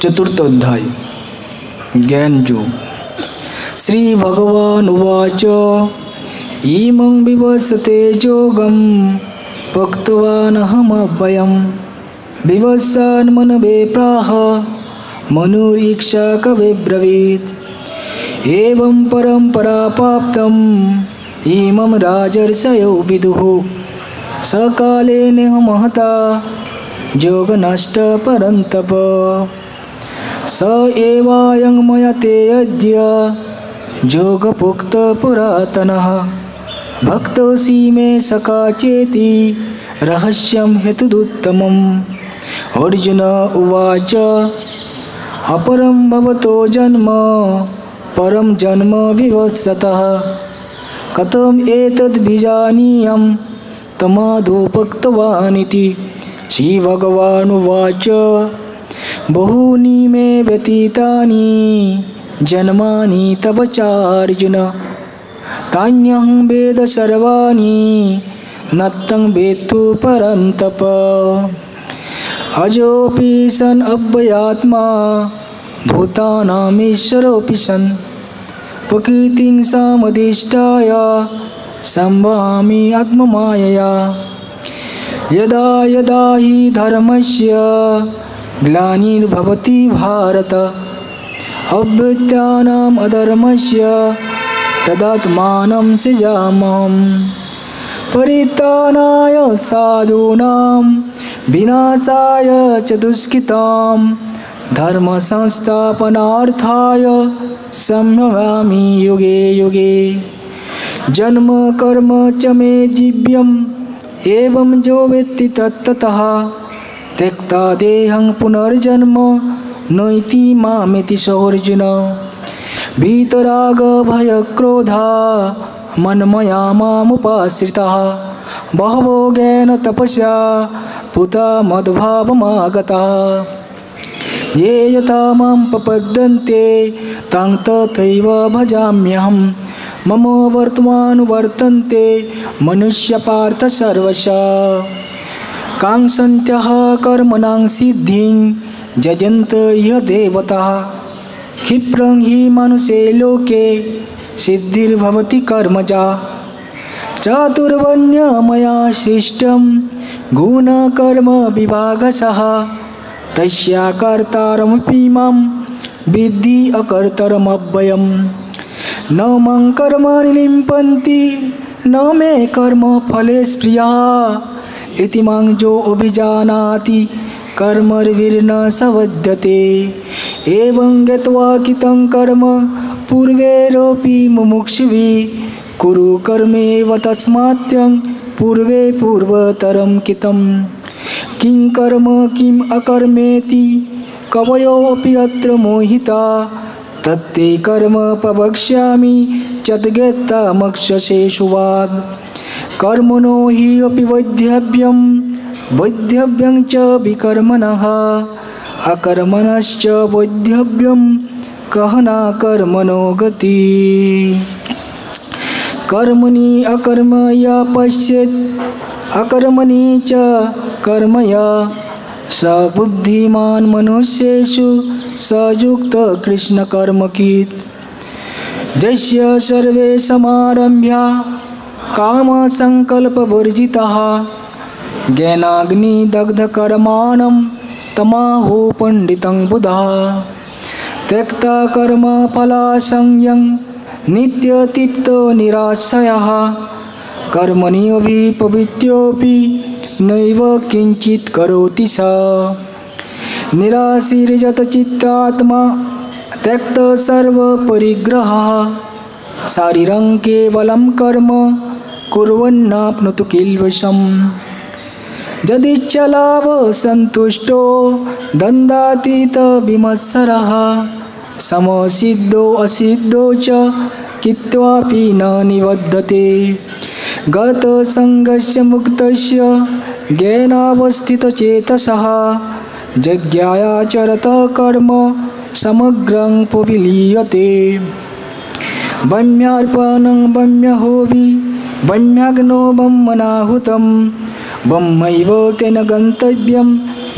चतुर्थ अध्याय ज्ञान योग। श्री भगवान उवाच इमं विवस्ते योगं भक्तवानहमव्ययं विवस्वान् मनवे प्राह मनुरीक्षा कवे ब्रवीत् एवं परंपरा प्राप्तम् इमं राजर्षयो विदुः सकाले नेह महता योगनष्ट परन्तप स एवायं मयते अद्य योगपुक्त पुरातनः भक्तोऽसि मे सखा चेति रहस्यं हेतुदुत्तमम्। अर्जुन उवाच अपरं भवतो जन्म परं जन्म विवस्वतः कथम् एतद्विजानीयं तमादोपक्तवानिति। श्रीभगवानुवाच बहूनि मे व्यतीतानि जन्मानि तव चार्जुन तान्यहं वेद सर्वाणि न तं वेत्तु परन्तप अजोऽपि सन् अव्ययात्मा भूतानामीश्वरोऽपि सन् प्रकृतिं समधिष्ठाय सम्भामि आत्ममायया यदा यदा हि धर्मस्य ग्लानिर्भवति भारत अभ्युत्थानम् अधर्मस्य तदात्मानं सृजाम्यहम् परित्राणाय साधूनां विनाशाय च दुष्कृतां धर्म संस्थापनार्थाय संभवामि युगे युगे जन्म कर्म च मे जीव्यम् एवं जो वेत्ति तत्ततः त्यक्ता देहं पुनर्जन्म नैति मामेति सोऽर्जुन वीतराग भय क्रोधा मन्मया मामुपाश्रिताः बहवो ज्ञान तपस्या पुता मद्भावमागताः ये यथा मां प्रपद्यन्ते तं तथैव भजाम्यहम् मम वर्तमानुवर्तन्ते मनुष्य पार्थ सर्वशः कांक्षन्त्यः कर्मणां सिद्धिं यजन्त य देवताः क्षिप्रं हि मनुष्ये लोके सिद्धिर्भवति कर्मजा चातुर्वर्ण्य मया सृष्टं गुणकर्म विभागशः तस्या कर्तारमपि मां विद्धि अकर्तरमव्ययम् न मं कर्माणि लिम्पन्ति न मे कर्म फले स्प्रिया इति मां जो अभिजानाति कर्मभिर्न सवद्यते एवं ज्ञात्वा कृतं कर्म पूर्वैरपि मुमुक्षुभिः कुरु कर्मेव तस्मात्यं पूर्वे पूर्वतरं कृतं किं कर्म किम् अकर्मेति कवयोऽपि अत्र मोहिता तत्ते कर्म प्रवक्ष्यामि चद्गेत्ता मक्षसेषुवाद कर्मणो हि अपि वैध्यव्यं च विकर्मणः अकर्मणश्च वैध्यव्यं कहना कर्मणो गति कर्मणि अकर्म य पश्येत् अकर्मणि च कर्म य स बुद्धिमान् मनुष्येषु स युक्त कृष्णकर्मकृत् यस्य सर्वे समारम्भ्या कामसङ्कल्पवर्जिताः ज्ञानाग्निदग्धकर्माणं तमाहो पण्डितं बुधाः त्यक्ता कर्मफलासंज्ञं नित्यतृप्तो निराश्रयः कर्मणि अभिप्रवृत्योऽपि नैव किंचित् करोति स निराशीर्यतचित्तात्मा त्यक्त सर्वपरिग्रहः शारीरं केवलं कर्म कुर्वन्नाप्नोति किल्बिषम् यदिच्छलाभ सन्तुष्टो दन्दातीत विमत्सरः समसिद्धो असिद्धो च कित्वापि न निबध्यते गतसङ्गस्य मुक्तस्य ज्ञानावस्थितचेतसः जज्ञायाचरत कर्म समग्रं प्रविलीयते ब्रह्मार्पणं ब्रह्महोवि ब्रह्मग्नो ब्रह्मणाहुतं ब्रह्मैव तेन गन्तव्यं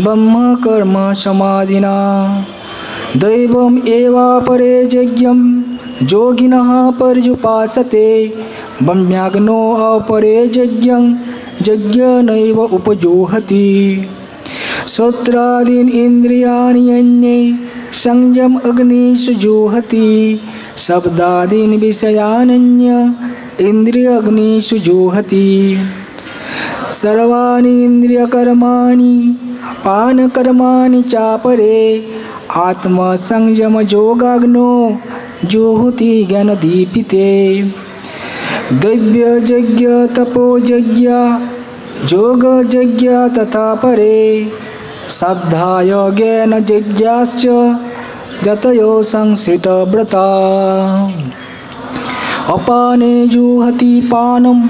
ब्रह्मकर्म समाधिना दैवम् एवापरे यज्ञं योगिनः पर्युपासते ब्रह्मज्ञो अपरे यज्ञं यज्ञनैव उपजुहति श्रोत्रादीन् इन्द्रियाणि अन्ये संयम अग्निषु जुहति शब्दादीन् विषयानन्य इन्द्रियाग्निषु जुहति सर्वाणि इन्द्रियकर्माणि पानकर्माणि चापरे आत्मसंयमयोगाग्नो जुहुति ज्ञानदीपिते दैव्ययज्ञ तपोयज्ञ योगयज्ञ तथा परे श्रद्धाय ज्ञानयज्ञाश्च जतयो संश्रितव्रता अपाने जुहति पानं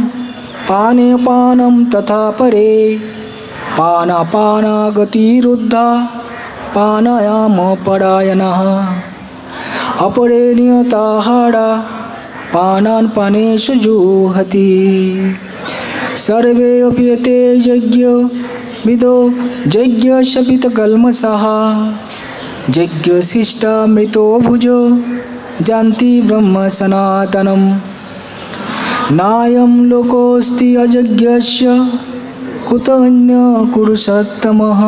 पाने पानं तथा परे पानापानागतिरुद्धा पानायामपरायणः अपरे नियताहारा पानान् पानेषु जुहति सर्वे अपि ते यज्ञविदो यज्ञशपितकल्मषः यज्ञशिष्टामृतो भुजो जानति ब्रह्म सनातनं नायं लोकोऽस्ति अयज्ञस्य कुतोऽन्य कुरुषोत्तमः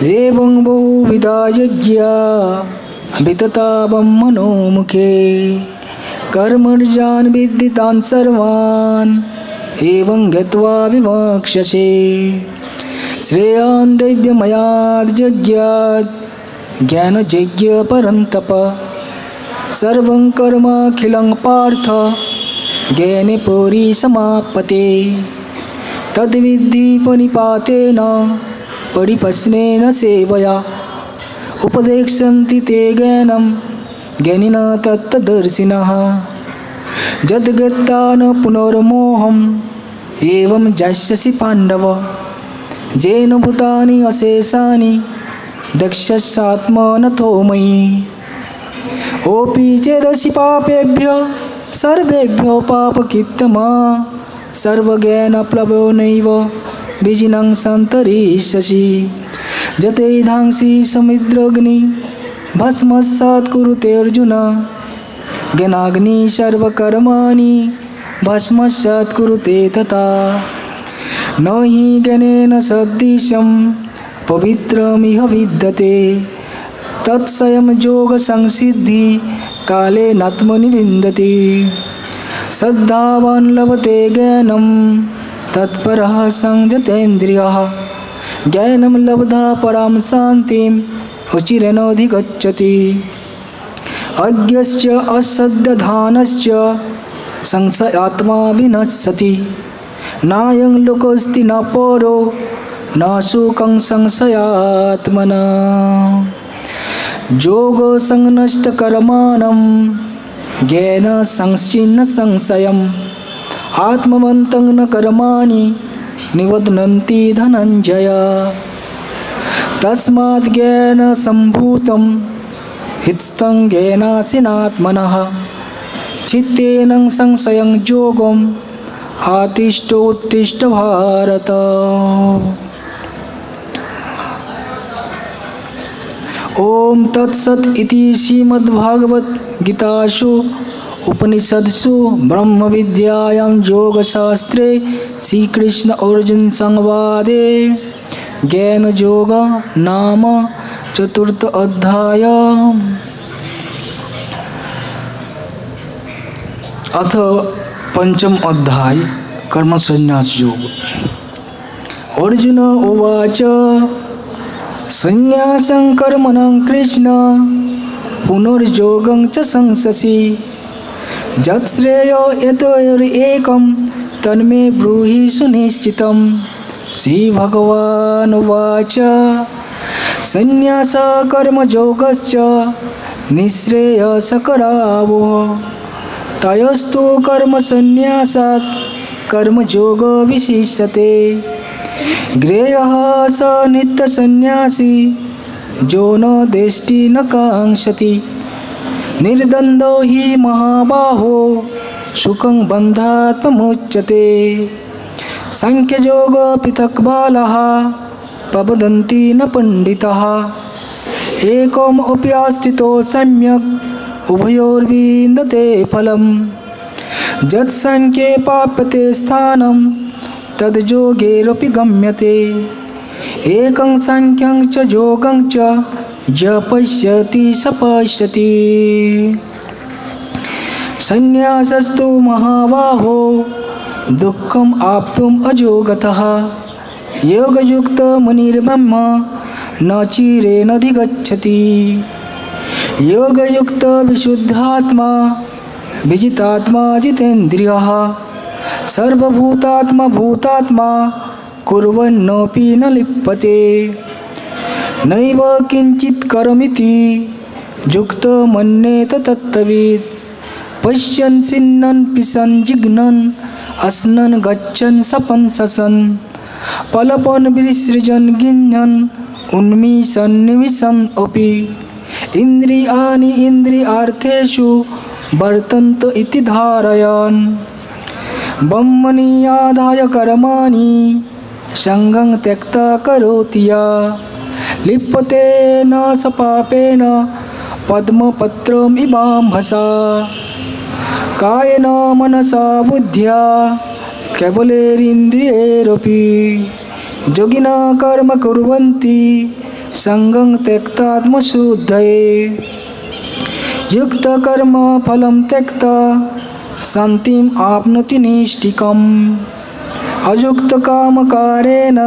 एवं बहुविधा यज्ञा वितता ब्रह्मणो मुखे कर्मर्जान् विद्धि तान् सर्वान् एवं ज्ञात्वा विवक्ष्यसे श्रेयान् दैव्यमयाद् यज्ञात् ज्ञानयज्ञ परन्तप सर्वं कर्माखिलं पार्थ ज्ञाने परिसमाप्यते तद्विद्धि प्रणिपातेन परिप्रश्नेन सेवया उपदेक्षन्ति ते ज्ञानं ज्ञानिनः तत्तदर्शिनः यद्गत्ता न पुनर्मोहम् एवं जास्यसि पाण्डव येन भूतानि अशेषानि दक्षस्यात्मनतो मयि ओपि चेदसि पापेभ्यः सर्वेभ्यो पापकृत्तमा सर्वज्ञानप्लवो नैव विजिनं सन्तरिष्यसि जतेधांसि समुद्रग्नि भस्मसात् कुरुते अर्जुन ज्ञानाग्नि सर्वकर्माणि भस्मसात् कुरुते तथा न हि ज्ञानेन सदृशं पवित्रमिह विद्यते तत्स्वयं योगसंसिद्धि कालेनात्मनि विन्दति श्रद्धावान् लभते ज्ञानं तत्परः संयतेन्द्रियः ज्ञानं लब्धा परां शान्तिम् उचिरेणाधिगच्छति अज्ञस्य असद्धानस्य संशयात्मा विनश्यति नायं लोकोऽस्ति न परो न सुखं संशयात्मना योगसंनष्टकर्माणं ज्ञान संश्चिन्न संशयम् आत्मवन्तं न कर्माणि निबध्नन्ति धनञ्जय तस्मात् ज्ञानसम्भूतं हितं ज्ञानासीनात्मनः चित्तेन संशयं योगम् आतिष्ठोत्तिष्ठ भारत। ओम तत्सत् इति श्रीमद्भागवद्गीतासु उपनिषत्सु ब्रह्म विद्यायां योगशास्त्रे श्रीकृष्ण अर्जुन संवादे ज्ञान योग नाम चतुर्थ अध्याय। अथ पंचम अध्याय कर्म संन्यास योग। अर्जुन उवाच संन्यासं कर्मणं कृष्ण पुनर्योगं च संससि यत्श्रेयो यतोरेकं तन्मे ब्रूहि सुनिश्चितं। श्रीभगवानुवाच संन्यास कर्मयोगश्च निःश्रेयसकरावुः तयोस्तु कर्मसन्न्यासात् कर्मयोग विशिष्यते। ज्ञेयः स नित्यसन्न्यासी जो न देष्टि न काङ्क्षति निर्द्वन्द्वो हि महाबाहो सुखं बन्धात् प्रमुच्यते। सांख्ययोग पृथक् बालाः प्रवदन्ति न पण्डिताः एकम् उप्यास्थितो सम्यक् उभयोर्विन्दते फलम् यत्साङ्ख्ये प्राप्यते स्थानं तद्योगेरपि गम्यते। एकं साङ्ख्यं च योगं च य पश्यति स पश्यति। संन्यासस्तु महाबाहो दुःखम् आप्तुम् अयोगतः योगयुक्त मुनिर्ब्रह्म न चिरेणाधिगच्छति। योगयुक्त विशुद्धात्मा विजितात्मा जितेन्द्रियः सर्वभूतात्मा भूतात्मा कुर्वन्नपि न लिप्यते। नैव किंचित् करोमीति युक्तो मन्येत तत्त्ववित् पश्यन् शृण्वन् पिशन् जिघ्नन् अस्नन् गच्छन् शपन् शशन् पलपन् विसृजन् गिह्नन् उन्मिषन् निमिषन् अपि इन्द्रियाणि इन्द्रियार्थेषु वर्तन्त इति धारयन्। ब्रह्मण्याधाय कर्माणि सङ्गं त्यक्त्वा करोति या लिप्यते न स पापेन पद्मपत्रम् इवाम्भसा। कायेन मनसा बुद्ध्या केवलैरिन्द्रियैरपि योगिनः कर्म कुर्वन्ति सङ्गं त्यक्त्वात्मशुद्धये। युक्तकर्म फलं त्यक्त्वा शान्तिम् आप्नोति नैष्ठिकम् अयुक्तकामकारेण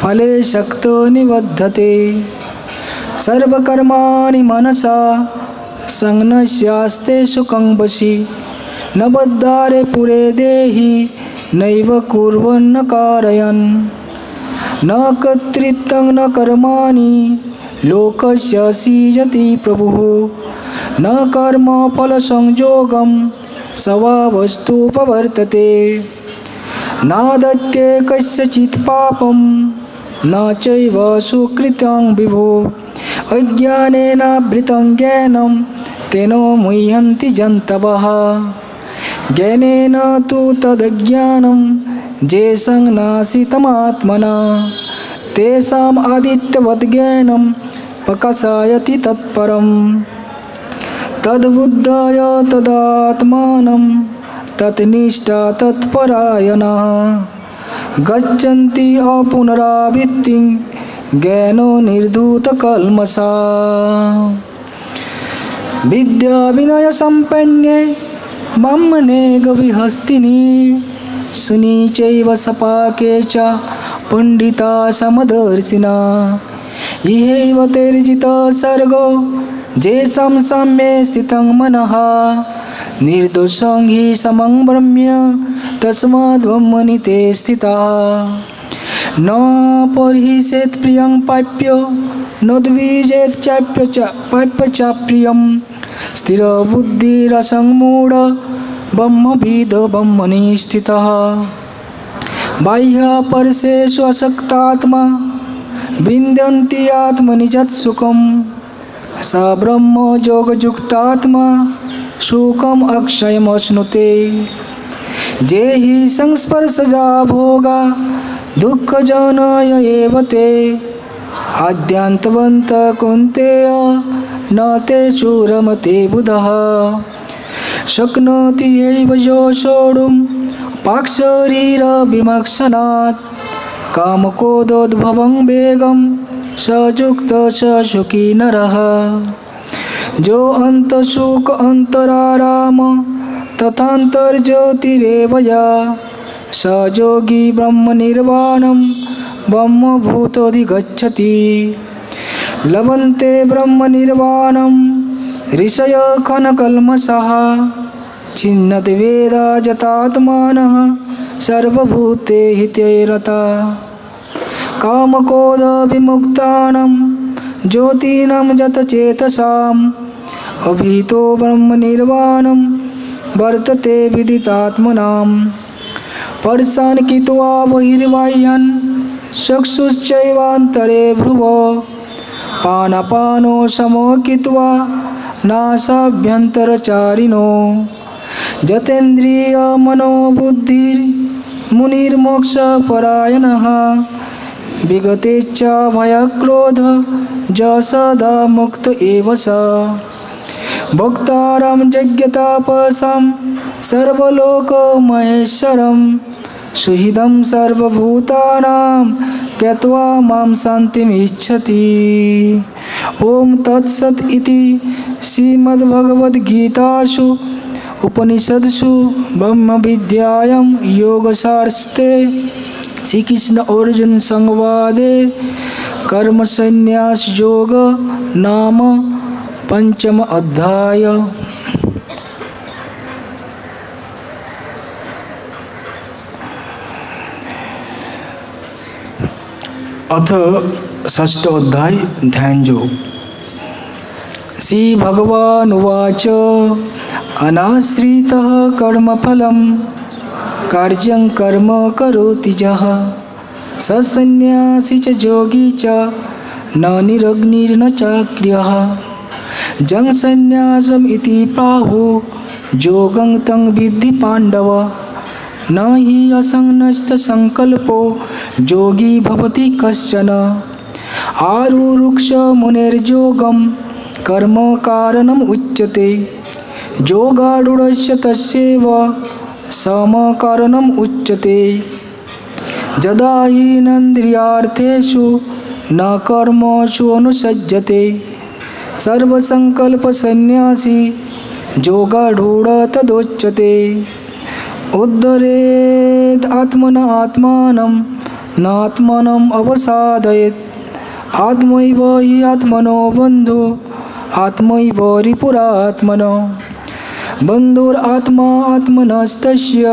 फले शक्तो निबध्यते। सर्वकर्माणि मनसा संन्यस्यास्ते सुखं वशी न बद्धारे पुरे देहि नैव कुर्वन्न कारयन्। न कर्तृत्वं न कर्माणि लोकस्य सृजति प्रभुः न कर्मफलसंयोगं स्वभावस्तुपवर्तते। नादत्ते कस्यचित् पापं न चैव सुकृतं विभो अज्ञानेनावृतं ज्ञानं तेन मुह्यन्ति जन्तवः। ज्ञानेन तु तदज्ञानं जेषं नाशितमात्मना तेषाम् आदित्यवत् ज्ञानं प्रकाशयति तत्परं तद्बुद्धय तदात्मानं तत्निष्ठा तत्परायणः गच्छन्ति अपुनरावृत्तिं ज्ञानो निर्धूतकल्मषा विद्या विनय संपन्ने ब्रह्मणे गविहस्तिनि सुनीचैव सपाके च पंडिता समदर्शिना इहैव तेर्जित सर्गो जेषां साम्ये स्थितं मनः निर्दोषं हि समं ब्रह्म्य तस्माद् ब्रह्मणि ते स्थिताः न परिहिसेत् प्रियं पाप्यो नोद्विजेत् पाप्य च प्रियं स्थिरबुद्धिरसङ्मूढ ब्रह्मविद ब्रह्मणि स्थितः बाह्यपरशेषु असक्तात्मा विन्दन्ति आत्मनि यत्सुखं स ब्रह्म योगयुक्तात्मा सुखम् अक्षयमश्नुते जे हि संस्पर्शजा भोगा दुःखजनय एव ते आद्यान्तवन्त कौन्तेय न तेषु रमते बुधः शक्नोति एव यो सोढुं पाकशरीरविमोक्षणात् कामक्रोधोद्भवं वेगं स युक्तः स सुखी नरः जो अन्तसुख अन्तराराम तथान्तर्ज्योतिरेव या स योगी ब्रह्मनिर्वाणं ब्रह्मभूतोऽधिगच्छति लभन्ते ब्रह्मनिर्वाणं ऋषय खनकल्मषः छिन्नति वेदा जतात्मानः सर्वभूते हिते रता कामक्रोध विमुक्तानां ज्योतिनां जतचेतसाम् अभितो ब्रह्मनिर्वाणं वर्तते विदितात्मनां पर्शान् कित्वा बहिर्बाह्यान् चक्षुश्चैवान्तरे भ्रुवो पानपानो समो कित्वा नासाभ्यन्तरचारिणो जतेन्द्रिय मनोबुद्धिर्मुनिर्मोक्षपरायणः विगतेच्छा भयक्रोध ज सदा मुक्त एव स भोक्तारं यज्ञतापसां सर्वलोकमहेश्वरं सुहृदं सर्वभूतानां ज्ञात्वा मां शान्तिमिच्छति। ओम तत्सत् इति श्रीमद्भगवद्गीतासु उपनिषत्सु ब्रह्मविद्यायां योगशास्त्रे श्रीकृष्ण अर्जुन संवादे कर्मसन्न्यास योग नाम पंचम अध्याय। अथ षष्ठ अध्याय ध्यान योग। श्री भगवानुवाच अनाश्रितः कर्मफलं कार्यं कर्म करोति यः स सन्न्यासी च योगी च न निरग्निर्न चाक्रियः जं सन्न्यासम् इति प्राहुः योगं तं विद्धि पाण्डव न हि असंन्यस्तसंकल्पो योगी भवति कश्चन आरुरुक्ष मुनेर्योगं कर्म कारणम् उच्यते योगारूढस्य तस्यैव समकारणम् उच्यते यदा हीनेन्द्रियार्थेषु न कर्मसु अनुसज्जते सर्वसंकल्पसन्न्यासी योगारूढ तदुच्यते उद्धरेत् आत्मन आत्मानं नात्मानम् अवसादयेत् आत्मैव हि आत्मनो बन्धु आत्मैव रिपुरात्मनो बन्धुरात्मा आत्मनस्तस्य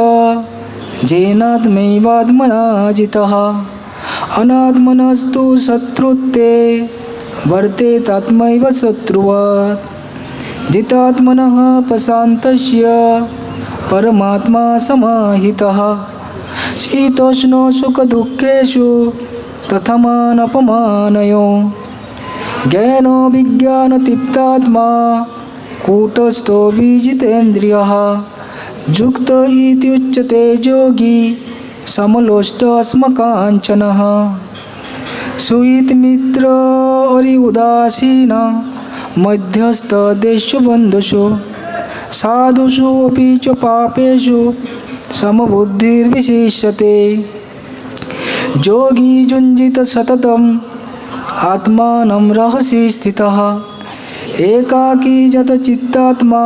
येनात्मैवात्मना जितः अनात्मनस्तु शत्रुत्वे वर्तेतात्मैव शत्रुवत् जितात्मनः प्रशान्तस्य परमात्मा समाहितः शीतोष्ण सुखदुःखेषु तथामानपमानयो ज्ञानो विज्ञानतृप्तात्मा कूटस्थो विजितेन्द्रियः युक्त इत्युच्यते योगी समलोष्टास्मकाञ्चनः सुहितमित्र अरि उदासीन मध्यस्थदेशु बन्धुषु साधुषु अपि च पापेषु समबुद्धिर्विशिष्यते योगी युञ्जित सततम् आत्मानं रहसि स्थितः एकाकी जतचित्तात्मा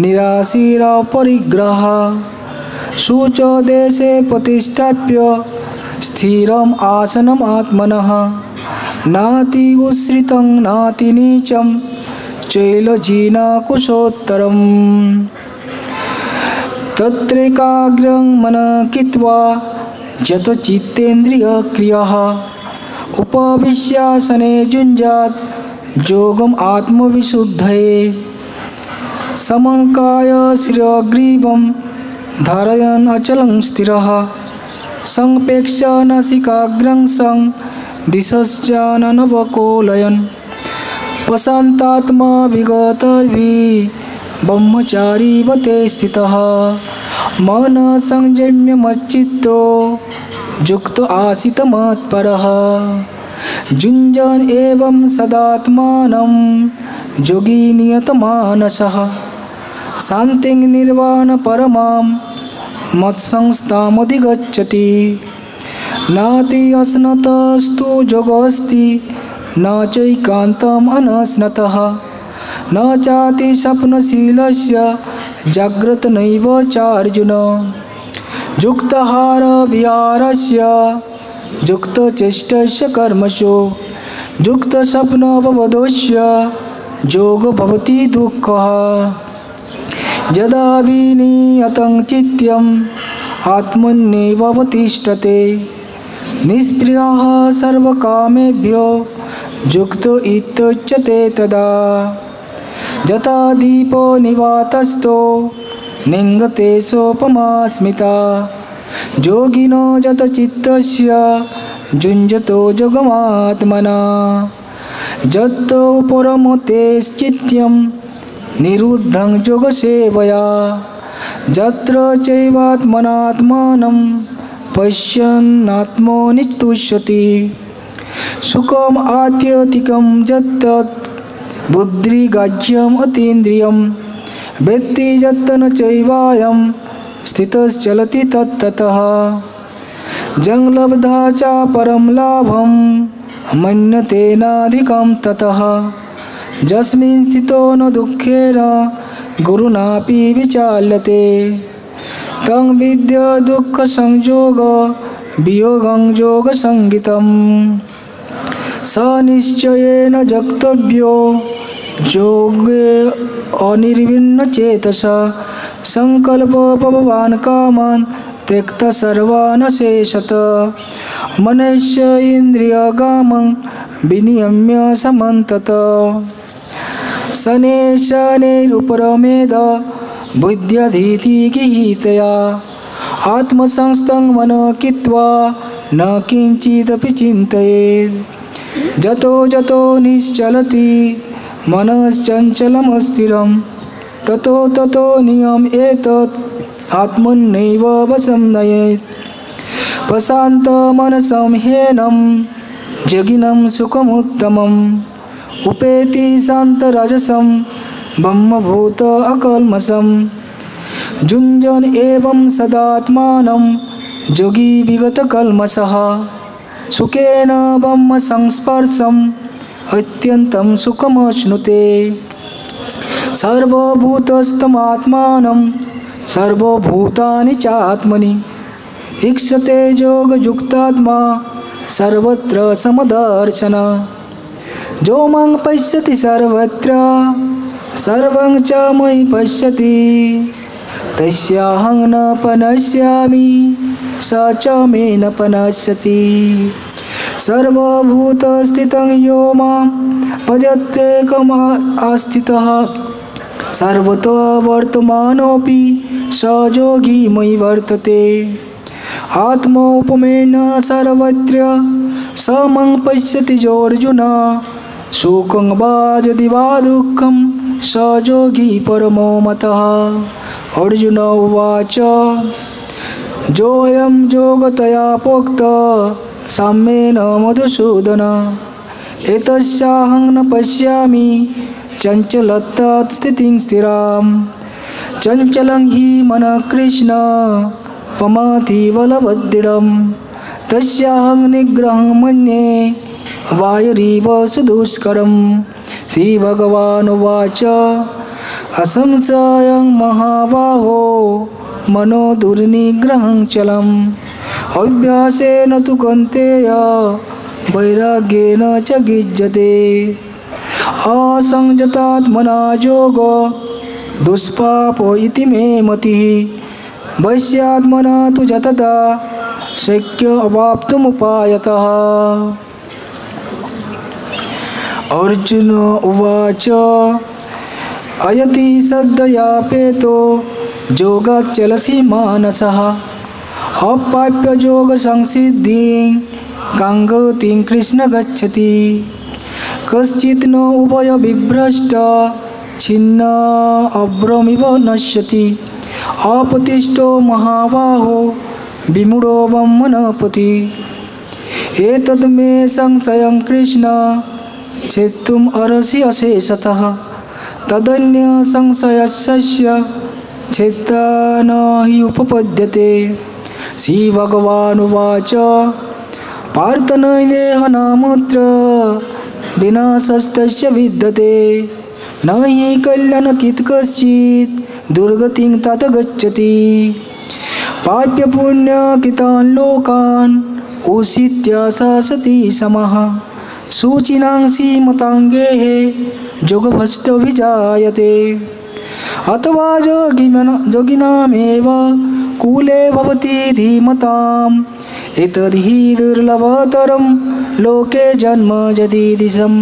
निराशीरपरिग्रहः शुच देशे प्रतिष्ठाप्य स्थिरम् आसनम् आत्मनः नाति उच्छ्रितं नाति नीचं चैलजीर्णकुशोत्तरम् तत्रैकाग्रं मनः कृत्वा यतचित्तेन्द्रियक्रियः उपविश्यासने युञ्जात् योगम् आत्मविशुद्धये समङ्काय शिरग्रीवं धारयन् अचलं स्थिरः संप्रेक्ष्य नासिकाग्रं दिशश्चाननवकोलयन् प्रशान्तात्मा विगतर्भिः ब्रह्मचारीवते स्थितः मनः संयम्य युक्त आसीत् मत्परः युञ्जन् एवं सदात्मानं योगी नियतमानसः शान्तिं निर्वाण परमां मत्संस्थामधिगच्छति नाति अश्नतस्तु योगोऽस्ति न चैकान्तम् अनश्नतः न चाति स्वप्नशीलस्य जाग्रत नैव चार्जुन युक्ताहार विहारस्य युक्तचेष्टस्य कर्मसु युक्तस्वप्नवबोधस्य योगो भवति दुःखः यदा विनियतं चित्तम् आत्मन्येव अवतिष्ठते निष्क्रियः सर्वकामेभ्यो युक्त इत्युच्यते तदा यथा दीपो निवातस्थो निङ्गते सोपमा स्मिता योगिनो यतचित्तस्य युञ्जतो योगमात्मना यत्तो परमते चित्यं निरुद्धं योगसेवया यत्र चैवात्मनात्मानं पश्यन्नात्मनि तुष्यति सुखम् आत्यधिकं यत्तत् बुद्धिग्राह्यम् अतीन्द्रियं वेत्ति यत् न चैवायं स्थितश्चलति तत्ततः जं लब्धा च परं लाभं मन्यते नाधिकं ततः यस्मिन् स्थितो न दुःखेन गुरुणापि विचाल्यते तं विद्य दुःखसंयोग वियोगं योगसंगितम् स निश्चयेन जक्तव्यो योगे अनिर्विण्णचेतसा संकल्पभवान् कामान् त्यक्त्वा सर्वान् शेषत मनस्य इन्द्रियग्रामं विनियम्य समन्तत शनैः शनैरुपरमेद बुद्ध्यधीतिगृहीतया आत्मसंस्थं मनः कृत्वा न किञ्चिदपि चिन्तयेत् जतो जतो निश्चलति मनश्चञ्चलमस्थिरं ततो ततो नियम एतत् आत्मन्येव वशं नयेत् प्रशान्तमनसं ह्येनं योगिनं सुखमुत्तमम् उपेति शान्तरजसं ब्रह्मभूत अकल्मषं युञ्जन् एवं सदात्मानं योगी विगतकल्मषः सुखेन ब्रह्मसंस्पर्शम् अत्यन्तं सुखमश्नुते सर्वभूतस्थमात्मानं सर्वभूतानि चात्मनि ईक्षते योगयुक्तात्मा सर्वत्र समदर्शन जो मां पश्यति सर्वत्र सर्वं च मयि पश्यति तस्याहं न पनश्यामि स च मे न पनश्यति सर्वभूतस्थितं यो मां भजत्येकमास्थितः सर्वतो वर्तमानोऽपि स योगी मयि वर्तते आत्मोपमेन सर्वत्र स मं पश्यति योऽर्जुन सुखं वा यदि वा दुःखं स योगी परमो मतः। अर्जुन उवाच जोऽयं योगतया प्रोक्त साम्येन मधुसूदन एतस्याहं न पश्यामि चञ्चलत्वात् स्थितिं स्थिरां चञ्चलं हि मनः कृष्ण पमाति बलवद्दृढं तस्याहं निग्रहं मन्ये वायुरिव सुदुष्करं। श्रीभगवानुवाच असंशयं महाबाहो मनो दुर्निग्रहं चलम् अभ्यासेन तु कौन्तेय वैराग्येन च युज्यते असंयतात्मना योगो दुष्पापो इति मे मतिः वश्यात्मना तु यतता शक्य अवाप्तुमुपायतः। अर्जुन उवाच अयति सद्ययापेतो योगात् चलसि मानसः अप्राप्य योगसंसिद्धिं काङ्गतिं कृष्ण गच्छति कश्चित् न उभयविभ्रष्ट छिन्न अभ्रमिव नश्यति अपतिष्ठो महाबाहो विमूढो ब्रह्मणपति एतद् मे संशयं कृष्ण छेत्तुम् अर्हसि अशेषतः तदन्य संशयस्य छेत्ता न हि उपपद्यते। श्रीभगवानुवाच पार्थ नैवेह नामत्र विनाशस्तस्य विद्यते न हि कल्याणकृत् कश्चित् दुर्गतिं तात गच्छति पाप्यपुण्यकृतान् लोकान् उषित्य शासति समः शुचिनां सीमताङ्गेः योगभ्रष्टोऽभिजायते अथवा योगिनामेव कुले भवति धीमताम् एतद्धि दुर्लभतरं लोके जन्म यदीदृशं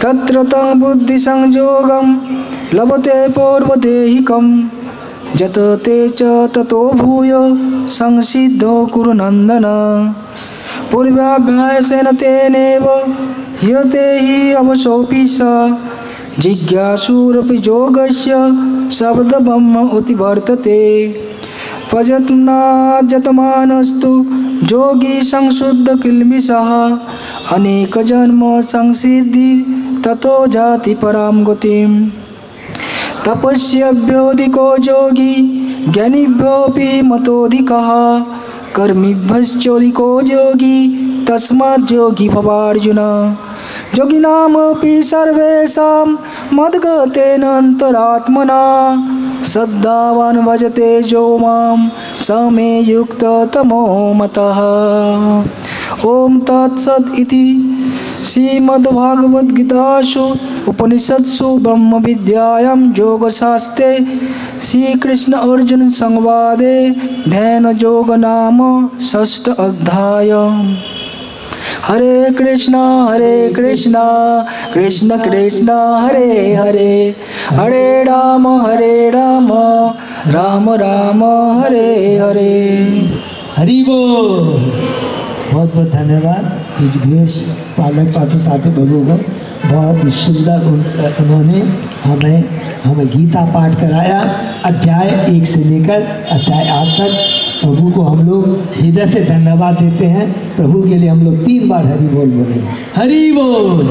तत्र तं बुद्धिसंयोगं लभते पौर्वदेहिकं जतते च ततो भूय संसिद्धो कुरु नन्दन पूर्वाभ्यासेन तेनेव ह्यते हि अवसोऽपि स जिज्ञासुरपि योगस्य शब्दब्रह्म उति वर्तते प्रयत्नाद्यतमानस्तु योगी संशुद्ध किल्बिषः अनेकजन्म संसिद्धि ततो जाति परां गतिं तपस्याभ्योऽधिको योगी ज्ञानिभ्योऽपि मतोऽधिकः कर्मिभ्यश्चोऽधिको योगी तस्मात् योगी भवार्जुन योगिनामपि सर्वेषां मद्गतेन अन्तरात्मना श्रद्धावान् भजते यो मां स मे युक्ततमो मतः। ओम तत्सत् इति श्रीमद्भागवद्गीतासु उपनिषत्सु ब्रह्मविद्यायां योगशास्त्रे श्रीकृष्ण अर्जुन संवादे ध्यानयोग नाम षष्ठ अध्याय। हरे कृष्णा कृष्ण कृष्ण हरे हरे हरे राम राम राम हरे हरे। हरि बोल। बहुत बहुत धन्यवाद इस गृह पालक पात्र साथी प्रभु को। बहुत ही सुंदर उन्होंने हमें गीता पाठ कराया अध्याय 1 से लेकर अध्याय 8 तक। प्रभु को हम लोग हृदय से धन्यवाद देते हैं। प्रभु के लिए हम लोग 3 बार हरि बोल बोलेंगे। हरि बोल।